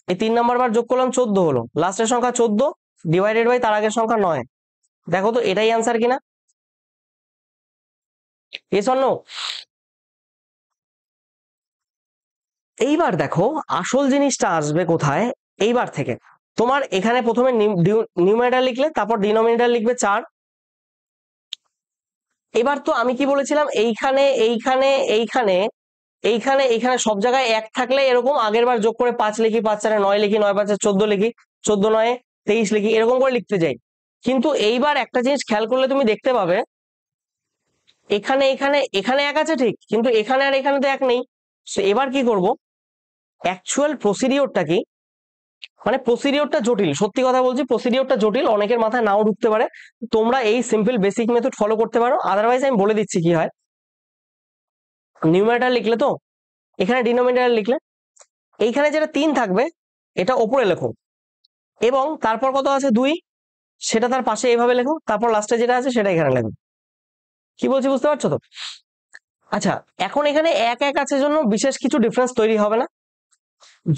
S1: এই 3 নম্বর বার যোগ করলাম 14 হলো, লাস্টের সংখ্যা 14 ডিভাইডেড বাই তার আগের সংখ্যা 9। দেখো তো এটাই অ্যান্সার কিনা, ইয়েস অর নো? এইবার দেখো আসল জিনিসটা আসবে কোথায়, এইবার থেকে। তোমার এখানে প্রথমে নিউমারেটর লিখলে, তারপর ডিনোমিনেটর লিখবে 4। এবার তো আমি কি বলেছিলাম, এইখানে এইখানে এইখানে এইখানে এইখানে সব জায়গায় 1 থাকলে এরকম আগের বার যোগ করে 5 লিখি, 5 4 9 লিখি, 9 5 14 লিখি, 14 9 23 লিখি, এরকম করে লিখতে যাই। কিন্তু এইবার একটা জিনিস খেয়াল করলে তুমি দেখতে পাবে, এখানে এখানে এখানে 1 আছে ঠিক, কিন্তু এখানে আর এখানে তো 1 নেই। এবার কি করব, অ্যাকচুয়াল প্রসিডিওরটা কি, মানে প্রসিডিওরটা জটিল, সত্যি কথা বলছি প্রসিডিওরটা জটিল, অনেকের মাথায় নাও ঢুকতে পারে। তোমরা এই সিম্পল বেসিক মেথড ফলো করতে পারো, আদারওয়াইজ আমি বলে দিচ্ছি কি হয়। নিউমারেটর লিখলে তো, এখানে ডিনোমিনেটর লিখলে, এইখানে যেটা 3 থাকবে এটা ওপরে লেখো, এবং তারপর কত আছে 2 সেটা তার পাশে এইভাবে লেখো, তারপর লাস্টে যেটা আছে সেটা এখানে লেখো। কি বলছি বুঝতে পারছো তো? আচ্ছা, এখন এখানে 1 1 আছে জন্য বিশেষ কিছু ডিফারেন্স তৈরি হবে না।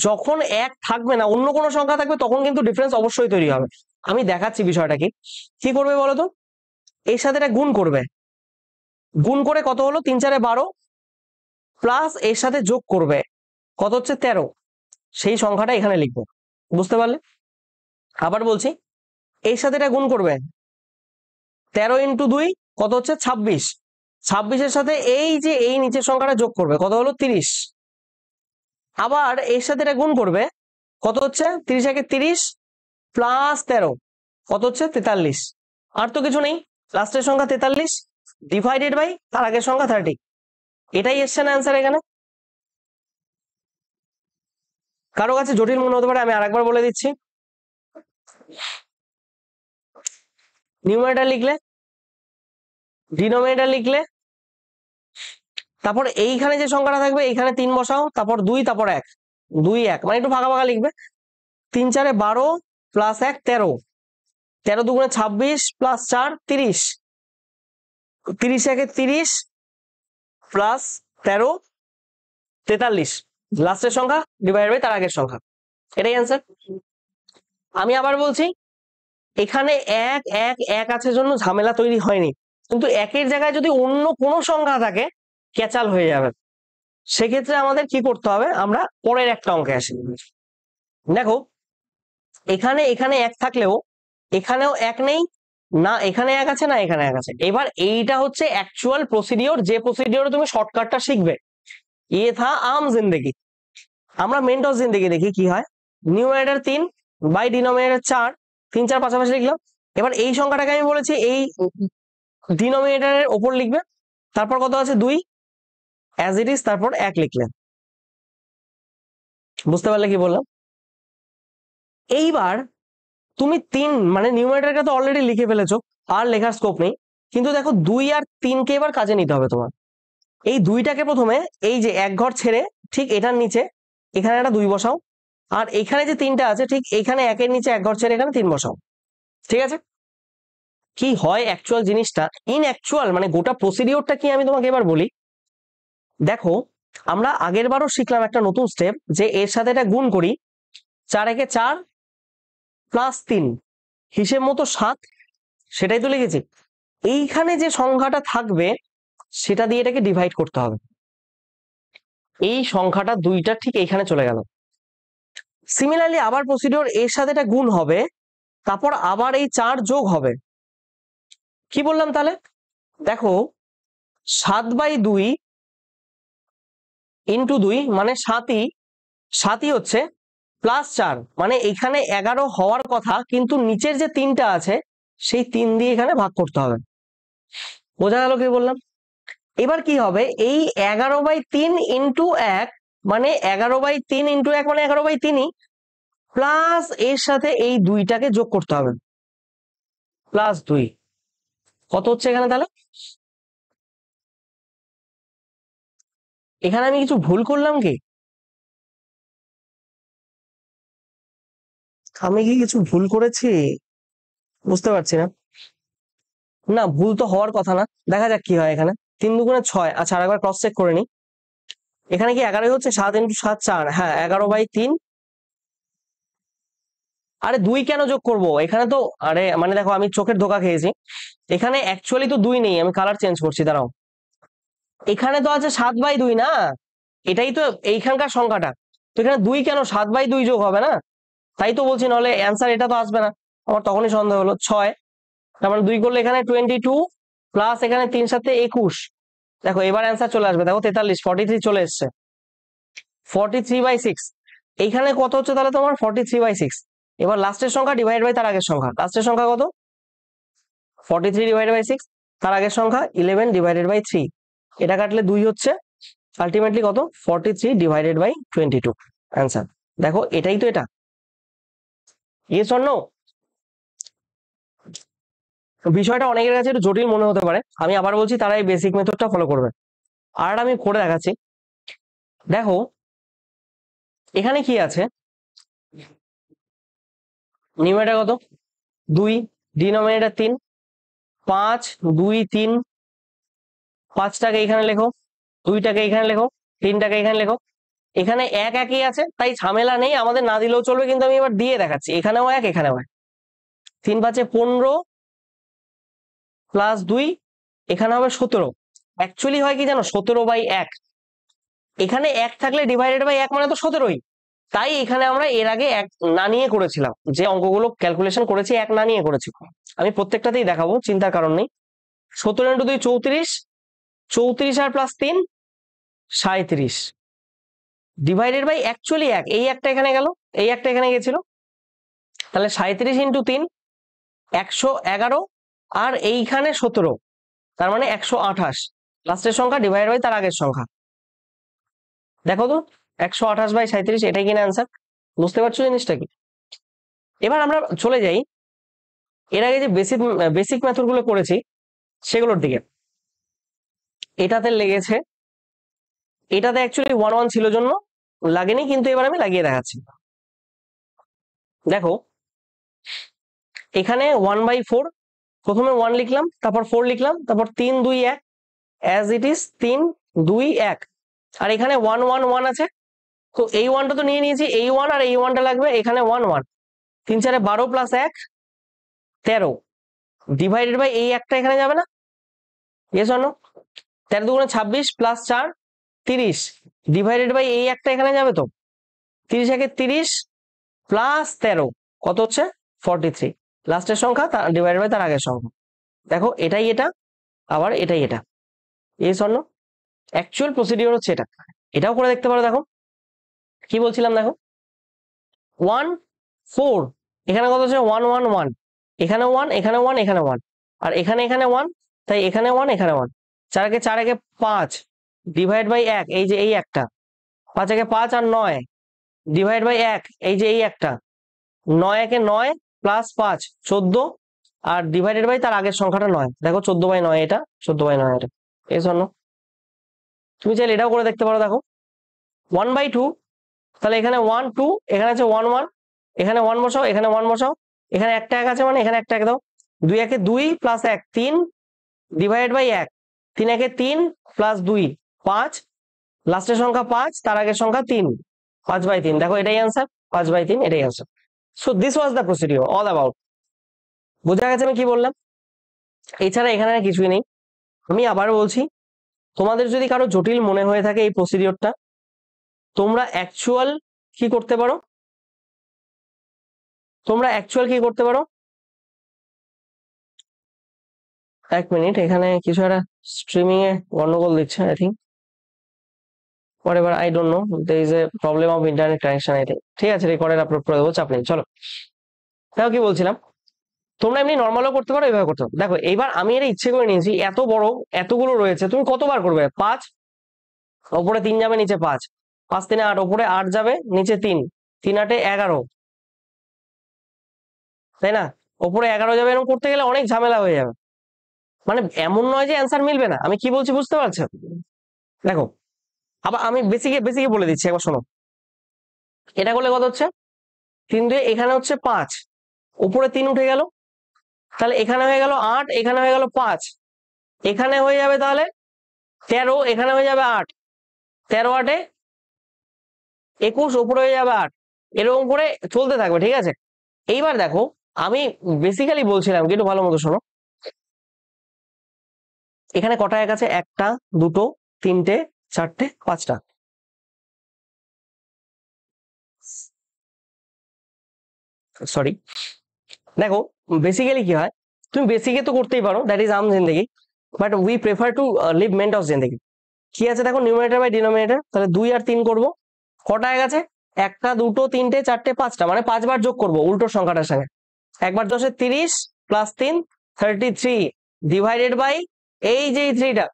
S1: যখন 1 থাকবে না, অন্য কোনো সংখ্যা থাকবে, তখন কিন্তু ডিফারেন্স অবশ্যই তৈরি হবে। আমি দেখাচ্ছি বিষয়টা কি। কি করবে বলো তো? এর সাথে এটা গুণ করবে, গুণ করে কত হলো 3 4 12, প্লাস এর সাথে যোগ করবে, কত হচ্ছে 13, সেই সংখ্যাটা এখানে লিখবো। বুঝতে পারলে? আবার বলছি, এর সাথে এটা গুণ করবে, 13 × 2 কত হচ্ছে 26, 26-এর সাথে এই যে এই নিচের সংখ্যাটা যোগ করবে, কত হলো 30, আবার এর সাথে এটা গুণ করবে, কত হচ্ছে 30 একে 30 প্লাস 13, কত হচ্ছে 43। আর তো কিছু নেই, লাস্টের সংখ্যা 43 ডিভাইডেড বাই তার আগের সংখ্যা 30, এটাই এসছে না অ্যান্সার এখানে। কারো কাছে জটিল মনে হতে পারে, আমি আরেকবার বলে দিচ্ছি। নিউমারেটর লিখলে, ডিনোমিনেটর লিখলে, তারপর এইখানে যে সংখ্যাটা থাকবে এইখানে 3 বসাও, তারপর 2, তারপর 1, 2 1, মানে একটু ফাঁকা ফাঁকা লিখবে। 3 4 12 প্লাস 1 13, 13 2 26 প্লাস 4 30, 30 একে 30 প্লাস 13 43, লাস্টের সংখ্যা ডিভাইড বাই তার আগের সংখ্যা, এটাই অ্যান্সার। আমি আবার বলছি, এখানে 1 1 1 আছে জন্য ঝামেলা তৈরি হয়নি, কিন্তু 1-এর জায়গায় যদি অন্য কোনো সংখ্যা থাকে ক্যাচাল হয়ে যাবে। সেক্ষেত্রে আমাদের কি করতে হবে, আমরা পরের একটা অঙ্কে আসি। দেখো, এখানে 1 থাকলেও এখানেও 1 নেই, না এখানে 1 আছে না এখানে 1 আছে। এবার এইটা হচ্ছে অ্যাকচুয়াল প্রসিডিওর, যে প্রসিডিওরে তুমি শর্টকাটটা শিখবে। ये था आम जिंदगी। আমরা মেন্ট অফ জিন্দেগি দেখি কি হয়। নিউমারেটর 3 বাই ডিনোমিনেটর 4, 3 4 পাশাপাশি লিখলাম। এবার এই সংখ্যাটাকে আমি বলেছি এই ডিনোমিনেটরের ওপর লিখবে, তারপর কত আছে 2 অ্যাজ ইট ইজ, তারপর 1 লিখলেন। বুঝতে পারলে কি বললাম? এইবার তুমি 3 মানে নিউমারেটরকে তো অলরেডি লিখে ফেলেছো, আর লেখার স্কোপ নেই, কিন্তু দেখো 2 আর 3 কে এবার কাজে নিতে হবে তোমার। এই 2টাকে প্রথমে এই যে এক ঘর ছেড়ে ঠিক এটার নিচে এখানে একটা 2 বসাও, আর এখানে যে 3টা আছে ঠিক এখানে 1-এর নিচে এক ঘর ছেড়ে এখানে 3 বসাও। ঠিক আছে? কি হয় অ্যাকচুয়াল জিনিসটা, ইন অ্যাকচুয়াল মানে গোটা প্রসিডিওরটা কি আমি তোমাকে এবার বলি। দেখো, আমরা আগের বারও শিখলাম একটা নতুন স্টেপ, যে এর সাথে এটা গুণ করি, 4 একে 4 প্লাস 3 হিসেব মতো 7, সেটাই তো লিখেছি। এইখানে যে সংখ্যাটা থাকবে সেটা দিয়ে এটাকে ডিভাইড করতে হবে। এই সংখ্যাটা 2টা ঠিক এইখানে চলে গেল। সিমিলারলি আবার প্রসিডিওর, এর সাথে এটা গুণ হবে, তারপর আবার এই 4 যোগ হবে। কি বললাম তাহলে? দেখো, 7/2 ইন্টু 2 মানে 7ই হচ্ছে, প্লাস 4 মানে এখানে 11 হওয়ার কথা, কিন্তু নিচের যে 3টা আছে সেই 3 দিয়ে এখানে ভাগ করতে হবে। বোঝা গেল কি বললাম? এবার কি হবে, এই 11/3 ইন্টু 1 মানে 11/3 ইন্টু 1 মানে 11/3, প্লাস এর সাথে এই 2টাকে যোগ করতে হবে, প্লাস 2, কত হচ্ছে এখানে তাহলে? এখানে আমি কিছু ভুল করলাম কি? আমি কি কিছু ভুল করেছি? বুঝতে পারছি না। না, ভুল তো হওয়ার কথা না, দেখা যাক কি হয় এখানে। 3 2 6, আচ্ছা আরেকবার ক্রস চেক করে নি। এখানে কি 11 হচ্ছে, 7 × 7 4, হ্যাঁ 11/3। আরে 2 কেন যোগ করব এখানে তো? আরে মানে দেখো, আমি চোখের ধোকা খেয়েছি, এখানে অ্যাকচুয়ালি তো 2 নেই, আমি কালার চেঞ্জ করছি, দাঁড়াও। এখানে তো আছে 7/2 না, এটাই তো এইখানকার সংখ্যাটা, তো এখানে 2 কেন, 7/2 যোগ হবে না, তাই তো বলছি, নাহলে অ্যান্সার এটা তো আসবে না। আমার তখনই সন্দেহ হলো। 6, তার মানে 2 করলে এখানে 22 প্লাস এখানে 3 7 21, দেখো এবার অ্যান্সার চলে আসবে, দেখো 43 43 চলে এসছে। 43/6, এইখানে কত হচ্ছে তাহলে তোমার 43/6। এবার লাস্টের সংখ্যা ডিভাইড বাই তার আগের সংখ্যা, লাস্টের সংখ্যা কত? 43 ডিভাইডেড বাই 6, তার আগের সংখ্যা 11 ডিভাইডেড বাই 3, এটা কাটলে 2 হচ্ছে, আলটিমেটলি কত? 43 ডিভাইডেড বাই 22। অ্যান্সার। দেখো এটাই তো, এটা ইয়েস অর নো? বিষয়টা অনেকের কাছে একটু জটিল মনে হতে পারে, আমি আবার বলছি তারা এই বেসিক মেথডটা ফলো করবে। আর আমি করে দেখাচ্ছি। দেখো এখানে কি আছে, নিউমারেটর কত 2, ডিনোমিনেটর 3, 5 2 3, 5টাকে এখানে লেখো, 2টাকে এখানে লেখো, 3টাকে এখানে লেখো। এখানে এক একই আছে, তাই ঝামেলা নেই, আমাদের না দিলেও চলবে, কিন্তু আমি এবার দিয়ে দেখাচ্ছি। এখানেও এক, এখানেও এক। 3 5 15 প্লাস 2, এখানে হবে 17। অ্যাকচুয়ালি হয় কি জানো, 17/1। এখানে এক থাকলে ডিভাইডেড বাই 1 মানে তো 17ই। তাই এখানে আমরা এর আগে এক না নিয়ে করেছিলাম, যে অঙ্কগুলো ক্যালকুলেশন করেছি এক না নিয়ে করেছি। আমি প্রত্যেকটাতেই দেখাবো, চিন্তার কারণ নেই। 17 × 2 34, 34 আর প্লাস 3 37, ডিভাইডেড বাই অ্যাকচুয়ালি এক, এই একটা এখানে গেল, এই একটা এখানে গেছিল, তাহলে 37 × 3 111, আর এইখানে 17, তার মানে 128। লাস্টের সংখ্যা ডিভাইড বাই তার আগের সংখ্যা। দেখো তো 128/37, এটাই কিনা অ্যান্সার। বুঝতে পারছো জিনিসটা কি? এবার আমরা চলে যাই এর আগে যে বেসিক মেথড গুলো করেছি সেগুলোর দিকে। এটাতে লেগেছে, এটাতে অ্যাকচুয়ালি 1 1 ছিল জন্য লাগেনি, কিন্তু এবার আমি লাগিয়ে দেখাচ্ছি। দেখো এখানে 1/4, প্রথমে 1 লিখলাম, তারপর 4 লিখলাম, তারপর 3 2 1, অ্যাজ ইট ইজ 3 2 1। আর এখানে 1 1 1 আছে, তো এই 1টা তো নিয়ে নিয়েছি, এই 1 আর এই 1টা লাগবে, এখানে 1 1, 3 4 12 প্লাস 1 13, ডিভাইডেড বাই এই একটা এখানে যাবে না, yes or no? 13 2 26 plus 4 30, divided by এই একটা এখানে যাবে, তো 30 একে 30 প্লাস 13 কত হচ্ছে 43, লাস্টের সংখ্যা ডিভাইডেড বাই তার আগের সংখ্যা। দেখো এটাই এটা, আবার এটাই এটা, yes or no? Actual procedure হচ্ছে এটা। এটাও করে দেখতে পারো। দেখো কি বলছিলাম, দেখো 1 4, এখানে কত হচ্ছে 1 1 1, এখানে 1 এখানে 1 এখানে 1, আর এখানে 1, তাই এখানে 1 এখানে 1, 4 একে 4 একে 5, ডিভাইড বাই 1, এই যে এই একটা, 5 একে 5 আর 9, ডিভাইড বাই 1, এই যে এই একটা, 9 একে 9 প্লাস 5 14, আর ডিভাইডেড বাই তার আগের সংখ্যাটা 9। দেখো 14/9, এটা 14/9 এটা, এই জন্য তুমি চাইলে এটাও করে দেখতে পারো। দেখো 1/2, তাহলে এখানে 1 2, এখানে আছে 1 1, এখানে 1 বসাও, এখানে 1 বসাও, এখানে একটা এক আছে মানে এখানে একটা এক দাও, 2 একে 2 প্লাস 1 3, ডিভাইড বাই 1, 3 একে 3 প্লাস 2 5, লাস্টের সংখ্যা 5, তার আগের সংখ্যা 3, 5/3। দেখো এটাই অ্যান্সার, 5/3 এটাই answer. So this was the procedure all about. বোঝা গেছে আমি কি বললাম? এছাড়া এখানে আর কিছুই নেই। আমি আবার বলছি, তোমাদের যদি কারো জটিল মনে হয়ে থাকে এই প্রসিডিওরটা, তোমরা অ্যাকচুয়াল কি করতে পারো, এক মিনিট, এখানে কিছু একটা স্ট্রিমিং এ গন্ডগোল দিচ্ছে, I think whatever, I don't know, there is a problem of internet connection, I think। ঠিক আছে, রেকর্ডের আপলোড করে দেবো, চাপ নেই। চলো দেখো কি বলছিলাম, তোমরা এমনি নর্মালও করতে পারো, এইভাবে করতে পারো। দেখো এইবার আমি এটা ইচ্ছে করে নিয়েছি, এত বড় এতগুলো রয়েছে, তুমি কতবার করবে? 5, ওপরে 3 যাবে, নিচে 5, 5 3 8, ওপরে 8 যাবে, নিচে 3, 3 8 11, তাই না? ওপরে 11 যাবে, এরকম করতে গেলে অনেক ঝামেলা হয়ে যাবে। মানে এমন নয় যে অ্যান্সার মিলবে না, আমি কি বলছি বুঝতে পারছো? দেখো আবার আমি বেসিকে বলে দিচ্ছি, একবার শোনো। এটা করলে কত হচ্ছে 3 2, এখানে হচ্ছে 5, উপরে 3 উঠে গেল, তাহলে এখানে হয়ে গেল 8, এখানে হয়ে গেল 5, এখানে হয়ে যাবে তাহলে 13, এখানে হয়ে যাবে 8, 13 8 21, উপরে হয়ে যাবে 8, এরকম করে চলতে থাকবে, ঠিক আছে? এইবার দেখো আমি বেসিক্যালি বলছিলাম কি, একটু ভালো মতো শোনো। এখানে কটা এক আছে? 1টা 2টো 3টে 4টে 5টা, সরি। দেখো বেসিক্যালি কি হয়, তুমি বেসিকে তো করতেই পারো, দ্যাট ইজ আম জিন্দেগি, but we prefer to live Mentos জিন্দেগি। কি আছে দেখো, নিউমারেটর বাই ডিনোমিনেটর, তাহলে 2 আর 3 করবো। কটা এক আছে? 1টা 2টো 3টে 4টে 5টা, মানে 5 বার যোগ করবো উল্টো সংখ্যাটার সঙ্গে। 1 বার 10 30 প্লাস 3 33, ডিভাইডেড বাই এই যে 3টা,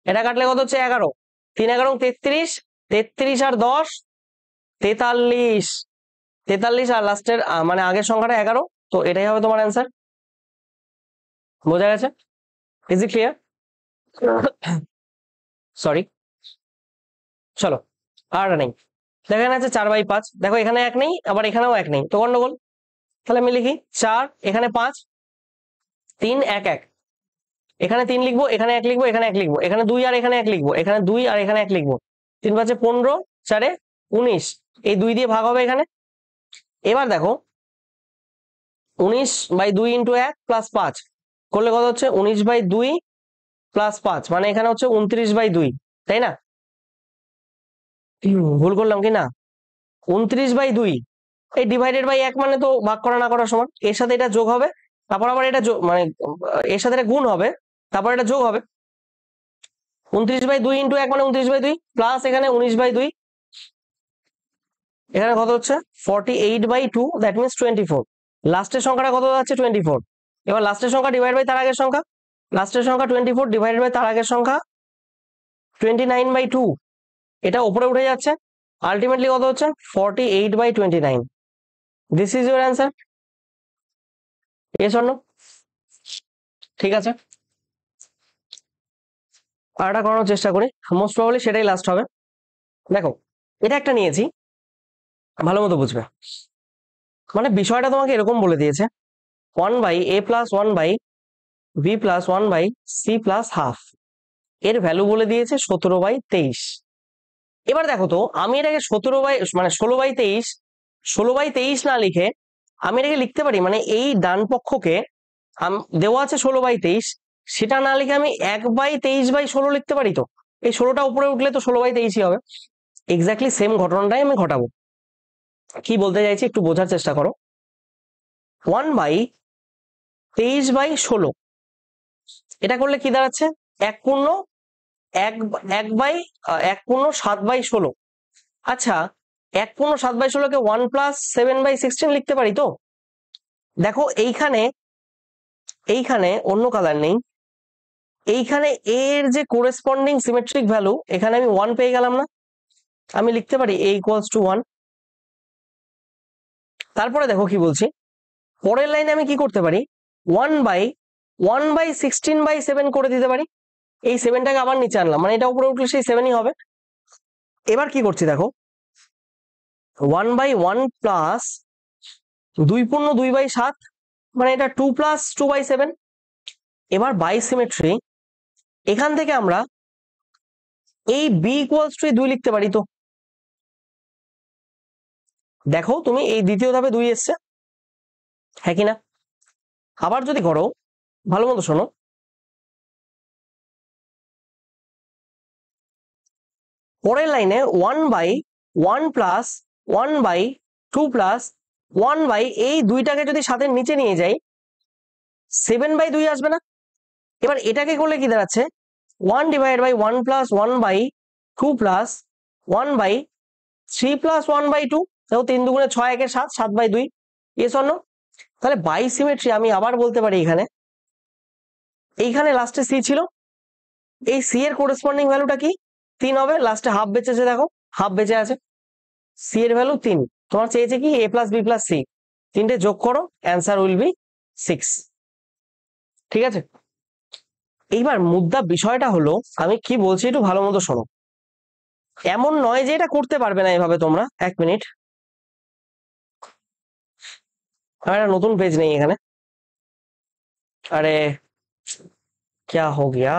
S1: এটা কাটলে কত হচ্ছে 11, 3 11 33, 33 আর 10 43 43 আর লাস্টের মানে আগের সংখ্যাটা 11, তো এটাই হবে তোমার অ্যান্সার। বোঝা গেছে? Is it clear? সরি, চলো আর নেই। দেখো এখানে আছে 4/5, দেখো এখানে 1 নেই, আবার এখানেও 1 নেই, তো গন্ডগোল। তাহলে আমি লিখি 4, এখানে 5, 3 1 1, এখানে 3 লিখবো, এখানে 1 লিখবো, এখানে 1 লিখবো, এখানে 2 আর এখানে 1 লিখবো, এখানে 2 আর এখানে 1 লিখবো। 3 5 15, 4 19, এই 2 দিয়ে ভাগ হবে এখানে। এবার দেখো 19/2 ইন্টু 1 প্লাস 5 করলে কত হচ্ছে? 19/2 প্লাস 5 মানে এখানে হচ্ছে 29/2, তাই না? ভুল করলাম কি না? 29/2, এই ডিভাইডেড বাই 1 মানে তো ভাগ করা না করা সমান। এর সাথে এটা যোগ হবে, তারপর আবার এটা মানে এর সাথে এটা গুণ হবে, তারপর এটা যোগ হবে। 29/2 ইন্টু 1 মানে 29/2 প্লাস এখানে 19/2, এখানে কত হচ্ছে? 48/2, দ্যাট মিনস 24। লাস্টের সংখ্যাটা কত যাচ্ছে? 24। এবার লাস্টের সংখ্যা ডিভাইড বাই তার আগের সংখ্যা, লাস্টের সংখ্যা 24 ডিভাইডেড বাই তার আগের সংখ্যা 29/2, এটা উপরে উঠে যাচ্ছে। আলটিমেটলি কত হচ্ছে? 48/29। This is your answer. Yes or no? ঠিক আছে, আর এটা করানোর চেষ্টা করি, মোস্ট প্রবাবলি সেটাই লাস্ট হবে। দেখো এটা একটা নিয়েছি, ভালো মতো বুঝবে। মানে বিষয়টা তোমাকে এরকম বলে দিয়েছে 1/a plus 1/b plus 1/c plus half, এর ভ্যালু বলে দিয়েছে 17/23। এবার দেখো তো, আমি এটাকে 16/23 16/23 না লিখে আমি এটাকে লিখতে পারি, মানে এই ডান পক্ষকে দেওয়া আছে 16/23, সেটা না লিখে আমি 1/23/16 লিখতে পারি। তো এই 16টা উপরে উঠলে তো 16/23ই হবে। এক্স্যাক্টলি সেম ঘটনাটাই আমি ঘটাবো। কি বলতে চাইছি একটু বোঝার চেষ্টা করো। 1/23/16, এটা করলে কি দাঁড়াচ্ছে? 1 পূর্ণ 1/7/16। আচ্ছা, 1 পূর্ণ 7/16কে 1 প্লাস 7/16 লিখতে পারি তো? দেখো এইখানে অন্য কালার নেই, এইখানে এর যে কোরেসপন্ডিং সিমেট্রিক ভ্যালু, এখানে আমি 1 পেয়ে গেলাম না? আমি লিখতে পারি a ইকুয়ালস টু 1। তারপরে দেখো কি বলছি, পরের লাইনে আমি কি করতে পারি? 1/16/7 করে দিতে পারি। এই 7টাকে আবার নিচে আনলাম, মানে এটা উপরে উঠলে সেই 7ই হবে। এবার কি করছি দেখো, 1/1 প্লাস 2 পূর্ণ 2/7, মানে এটা 2 প্লাস 2/7। এবার বাই সিমেট্রি, এখান থেকে আমরা এই b ইকুয়ালস টু 2 লিখতে পারি। তো দেখো তুমি এই দ্বিতীয় ধাপে 2 এসছে, হ্যাঁ কিনা? আবার যদি করো, ভালো মতো শোনো, পরের লাইনে 1/1 প্লাস 1/2 প্লাস 1 এই 2টাকে যদি সাথে নিচে নিয়ে যাই, 7/2 আসবে না? এবার এটাকে করলে কি দাঁড়াচ্ছে? 1 divide by 1 plus 1/2 plus 1/3 plus 1/2। দেখো 3 2 6 1 7, 7/2। Yes or no? তাহলে বাই সিমেট্রি আমি আবার বলতে পারি, এইখানে লাস্টে সি ছিল, এই সি এর কোরেসপন্ডিং ভ্যালুটা কি? 3 হবে। লাস্টে হাফ বেঁচেছে, দেখো হাফ বেঁচে আছে, সি এর ভ্যালু 3। তোমার চেয়েছে কি? a plus B plus C, 3টে যোগ করো, অ্যান্সার উইল বি 6। ঠিক আছে, এইবার মুদ্রা বিষয়টা হলো, আমি কি বলছি একটু ভালো মতো শোনো। এমন নয় যে এটা করতে পারবে না এভাবে তোমরা। 1 মিনিট, আমার একটা নতুন পেজ নেই এখানে। আরে क्या हो गया?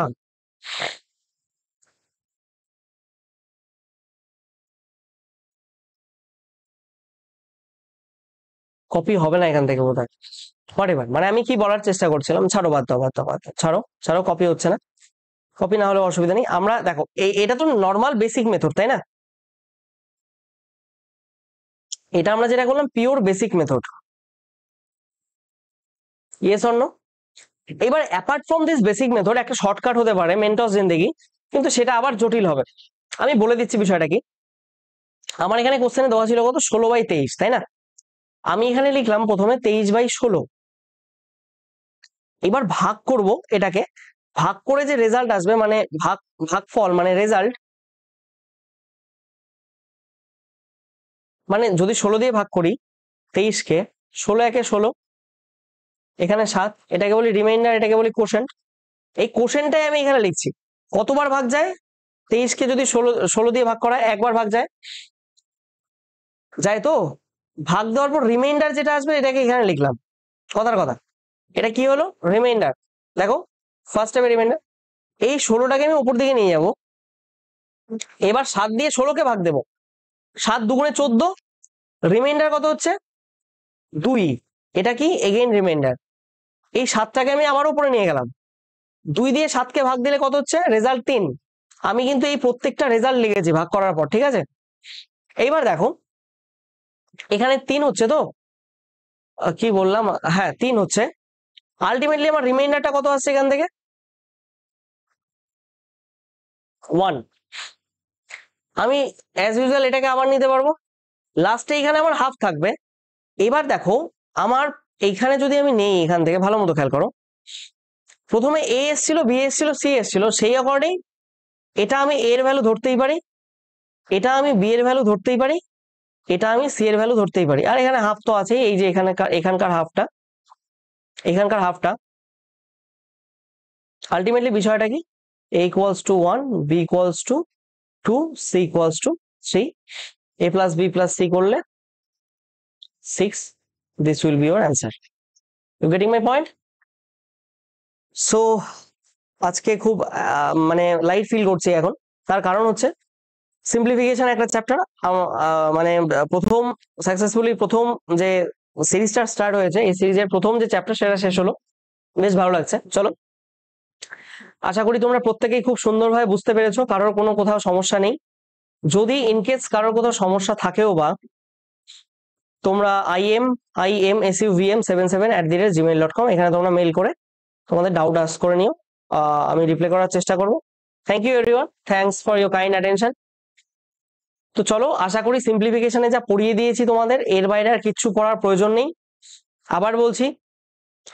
S1: কপি হবে না এখান থেকে বোধহয়, হোয়াটএভার। মানে আমি কি বলার চেষ্টা করছিলাম, ছাড়ো, বাদ দাও, বাদ দাও, বাদ দাও, ছাড়ো ছাড়ো, কপি হচ্ছে না। কপি না হলে অসুবিধা নেই। আমরা দেখো এটা তো নর্মাল বেসিক মেথড, তাই না? এটা আমরা যেটা করলাম pure basic method. Yes or no? এবার apart from this basic method একটা শর্টকাট হতে পারে মেন্টস জিন্দেগি, কিন্তু সেটা আবার জটিল হবে। আমি বলে দিচ্ছি বিষয়টা কি। আমার এখানে কোশ্চেনে দেওয়া ছিল কত? 16/23, তাই না? আমি এখানে লিখলাম প্রথমে 23/16। এবার ভাগ করব, এটাকে ভাগ করে যে রেজাল্ট আসবে, মানে ভাগফল মানে রেজাল্ট, মানে যদি 16 দিয়ে ভাগ করি 23কে, 16 একে 16, এখানে 7, এটাকে বলি রিমাইন্ডার, এটাকে বলি কোশেন্ট। এই কোশেন্টটাই আমি এখানে লিখছি। কতবার ভাগ যায়? 23কে যদি 16 দিয়ে ভাগ করা হয়, একবার ভাগ যায়, যায় তো। ভাগ দেওয়ার পর রিমাইন্ডার যেটা আসবে এটাকে এখানে লিখলাম। কথার কথা, এটা কি হলো? রিমাইন্ডার। দেখো ফার্স্ট স্টেপে রিমাইন্ডার। এই 16টাকে আমি উপর দিকে নিয়ে যাব। এবার 7 দিয়ে 16কে ভাগ দেবো। 7 দুগুণে 14, রিমাইন্ডার কত হচ্ছে? 2। এটা কি? Again reminder. এই 7টাকে আমি আবার উপরে নিয়ে গেলাম। 2 দিয়ে 7কে ভাগ দিলে কত হচ্ছে? রেজাল্ট 3। আমি কিন্তু এই প্রত্যেকটা রেজাল্ট লিখেছি ভাগ করার পর, ঠিক আছে? এইবার দেখো এখানে 3 হচ্ছে তো, কি বললাম, হ্যাঁ 3 হচ্ছে। আলটিমেটলি আমার রিমাইন্ডারটা কত আসছে এখান থেকে? 1। আমি অ্যাজ ইউজুয়াল এটাকে আবার নিতে পারবো। লাস্টে এখানে আমার হাফ থাকবে। এবার দেখো আমার এইখানে যদি আমি নেই, এখান থেকে ভালো মতো খেয়াল করো, প্রথমে এ এসছিল, বি এসছিল, সি এসছিল, সেই অ্যাকর্ডিং এটা আমি এর ভ্যালু ধরতেই পারি, এটা আমি বি এর ভ্যালু ধরতেই পারি, এটা আমি সি এর ভ্যালু ধরতেই পারি। আর এখানে হাফ তো আছে, এই যে এখানকার হাফটা, এখানকার হাফটা। আলটিমেটলি বিষয়টা কি? a equals to 1, b equals to 2, c equals to 3, a plus b plus c করলে 6. This will be your answer. You getting my point? So আজকে খুব মানে লাইট ফিল করছি এখন। তার কারণ হচ্ছে সিম্পলিফিকেশন একটা চ্যাপ্টার, মানে প্রথম সাকসেসফুলি প্রথম যে সিরিজটা স্টার্ট হয়েছে, এই সিরিজের প্রথম যে চ্যাপ্টার সেটা শেষ হলো। বেশ ভালো লাগছে। চলো, আশা করি তোমরা প্রত্যেকেই খুব সুন্দরভাবে বুঝতে পেরেছো, কারোর কোনো কোথাও সমস্যা নেই। যদি ইনকেস কারোর কোথাও সমস্যা থাকেও বা, তোমরা imsuvm77@gmail.com এখানে তোমরা মেইল করে তোমাদের ডাউট আস্ক করে নিও, আমি রিপ্লাই করার চেষ্টা করব। Thank you everyone, thanks for your kind attention. তো চলো, আশা করি সিম্পলিফিকেশনে যা পড়িয়ে দিয়েছি তোমাদের, এর বাইরে আর কিচ্ছু পড়ার প্রয়োজন নেই। আবার বলছি,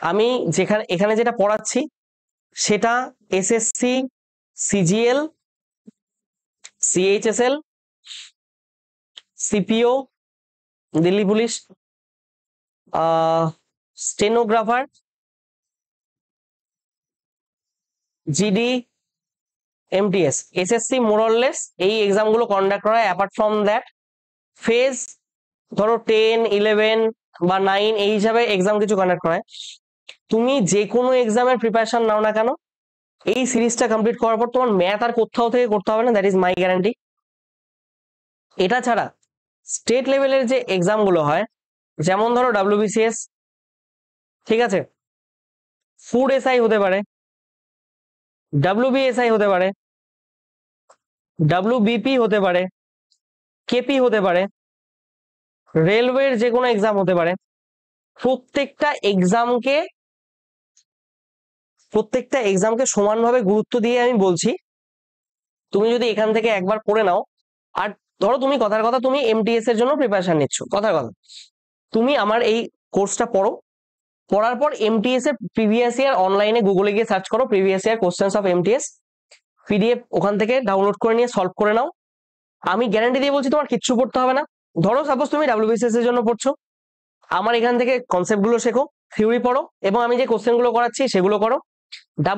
S1: আমি এখানে যেটা পড়াচ্ছি সেটা SSC, CGL, CHSL, CPO, Delhi police, stenographer, GD, MTS, SSC মোরলেস এই এক্সামগুলো কন্ডাক্ট করা হয়। অ্যাপার্ট ফ্রম দ্যাট ফেজ ধরো 10, 11 বা 9 এই হিসাবে এক্সাম কিছু কন্ডাক্ট করা হয়। তুমি যে কোনো এক্সামের প্রিপারেশন নাও না কেন, এই সিরিজটা কমপ্লিট করার পর তোমার ম্যাথ আর কোথাও থেকে করতে হবে না, দ্যাট ইজ মাই গ্যারান্টি। এটা ছাড়া স্টেট লেভেলের যে এক্সামগুলো হয়, যেমন ধরো WBCS, ঠিক আছে, ফুড এসআই হতে পারে, WBSI হতে পারে, WBP হতে পারে, কেপি হতে পারে, রেলওয়ের যে কোনো এক্সাম হতে পারে, প্রত্যেকটা এক্সামকে সমানভাবে গুরুত্ব দিয়ে আমি বলছি, তুমি যদি এখান থেকে একবার পড়ে নাও, আর ধরো তুমি কথার কথা তুমি এমটিএস এর জন্য প্রিপারেশন নিচ্ছ, কথার কথা তুমি আমার এই কোর্সটা পড়ো, পড়ার পর এমটিএস এর প্রিভিয়াস ইয়ার অনলাইনে গুগলে গিয়ে সার্চ করো, previous year questions of MTS PDF ওখান থেকে ডাউনলোড করে নিয়ে সলভ করে নাও। আমি গ্যারান্টি দিয়ে বলছি তোমার কিচ্ছু পড়তে হবে না। ধরো সাপোজ তুমি WBCS এর জন্য পড়ছো, আমার এখান থেকে কনসেপ্ট গুলো শেখো, থিওরি পড়ো, এবং আমি যে কোশ্চেন গুলো করাচ্ছি সেগুলো করো।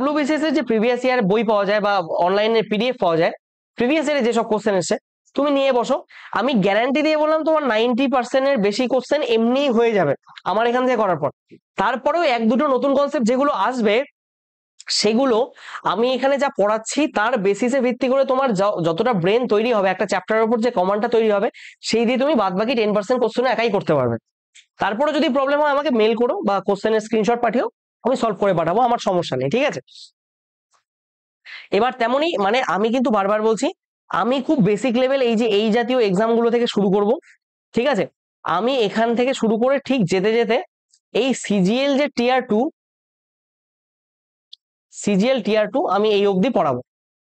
S1: WBCS এর যে প্রিভিয়াস ইয়ার বই পাওয়া যায় বা অনলাইনে পিডিএফ পাওয়া যায়, প্রিভিয়াস ইয়ারে যেসব কোশ্চেন এসছে তুমি নিয়ে বসো, আমি গ্যারান্টি দিয়ে বললাম তোমার 90% এর বেশি কোশ্চেন এমনি হয়ে যাবে আমার এখান থেকে করার পর। তারপরেও এক দুটো নতুন কনসেপ্ট যেগুলো আসবে, সেগুলো আমি এখানে যা পড়াচ্ছি তার বেসিসে ভিত্তি করে তোমার যতটা ব্রেন তৈরি হবে, একটা চ্যাপ্টারের উপর যে কমান্ডটা তৈরি হবে, সেই দিয়ে তুমি বাদ বাকি 10% কোশ্চেন একাই করতে পারবে। তারপরে যদি প্রবলেম হয় আমাকে মেল করো বা কোশ্চেনের স্ক্রিনশট পাঠিও, আমি সলভ করে পাঠাবো, আমার সমস্যা নেই, ঠিক আছে। এবার তেমনি মানে আমি কিন্তু বারবার বলছি, আমি খুব বেসিক লেভেল এই জাতীয় এক্সাম গুলো থেকে শুরু করব, ঠিক আছে। আমি এখান থেকে শুরু করে ঠিক যেতে যেতে এই সিজিএল যে টিয়ার টু আমি এই অবধি পড়াবো,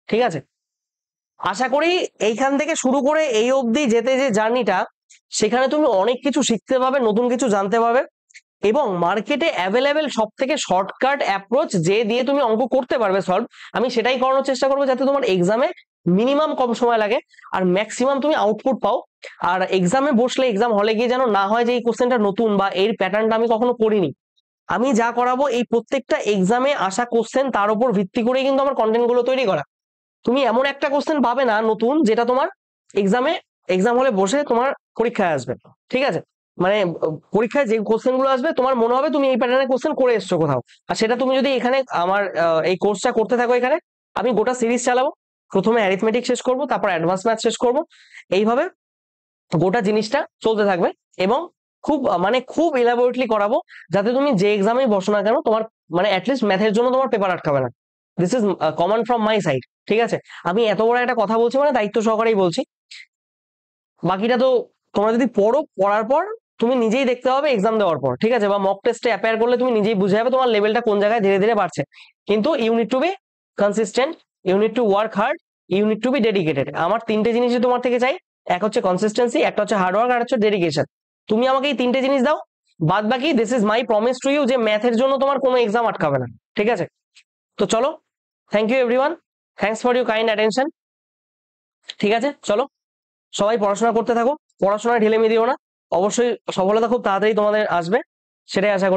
S1: ঠিক আছে। আশা করি এইখান থেকে শুরু করে এই অবধি যেতে যে জার্নিটা, সেখানে তুমি অনেক কিছু শিখতে পাবে, নতুন কিছু জানতে পাবে, এবং মার্কেটে অ্যাভেলেবেল সব থেকে শর্টকাট অ্যাপ্রোচ যে দিয়ে তুমি অঙ্ক করতে পারবে সলভ, আমি সেটাই করানোর চেষ্টা করবো, যাতে তোমার এক্সামে মিনিমাম কম সময় লাগে আর ম্যাক্সিমাম তুমি আউটপুট পাও, আর এক্সামে বসলে এক্সাম হলে গিয়ে যেন না হয় যে এই কোশ্চেনটা নতুন বা এর প্যাটার্নটা আমি কখনো পড়িনি। আমি যা করাবো এই প্রত্যেকটা এক্সামে আসা কোশ্চেন তার উপর ভিত্তি করেই কিন্তু আমার কন্টেন্ট গুলো তৈরি করা। তুমি এমন একটা কোশ্চেন পাবে না নতুন যেটা তোমার এক্সাম হলে বসে তোমার পরীক্ষায় আসবে, ঠিক আছে? মানে পরীক্ষায় যে কোশ্চেন গুলো আসবে তোমার মনে হবে তুমি এই প্যাটার্নের কোশ্চেন করে এসছো কোথাও। আর সেটা তুমি যদি এখানে আমার এই কোর্সটা করতে থাকো, এখানে আমি গোটা সিরিজ চালাবো, প্রথমে অ্যারিথমেটিক শেষ করব, তারপর অ্যাডভান্স ম্যাথ শেষ করব, এইভাবে গোটা জিনিসটা চলতে থাকবে। এবং খুব ইলাবোরেটলি করাবো, যাতে তুমি যে এক্সামে বসো না কেন তোমার মানে অ্যাটলিস্ট ম্যাথের জন্য তোমার পেপার আটকাবে না। This is common from my side, ঠিক আছে? আমি এত বড় একটা কথা বলছি মানে দায়িত্ব সহকারেই বলছি। বাকিটা তো তোমরা যদি পড়ার পর তুমি নিজেই দেখতে হবে এক্সাম দেওয়ার পর, ঠিক আছে? বা মক টেস্টে অ্যাপিয়ার করলে তুমি নিজেই বুঝে যাবে তোমার লেভেলটা কোন জায়গায় ধীরে ধীরে বাড়ছে। কিন্তু you need to be consistent, you need to work hard, you need to be dedicated. আমার তিনটে জিনিসই তোমার থেকে চাই, এক হচ্ছে কনসিস্টেন্সি, একটা হচ্ছে হার্ডওয়ার্ক, আর হচ্ছে ডেডিকেশন। তুমি আমাকে এই তিনটে জিনিস দাও, বাদ বাকি this is my promise to you যে ম্যাথের জন্য তোমার কোনো এক্সাম আটকাবে না, ঠিক আছে? তো চলো, thank you everyone, thanks for your kind attention. ঠিক আছে, চলো সবাই পড়াশোনা করতে থাকো, পড়াশোনায় ঢিলেমি দিও না। অবশ্যই সফলতা খুব তাড়াতাড়ি তোমাদের আসবে, সেটাই আশা করছি।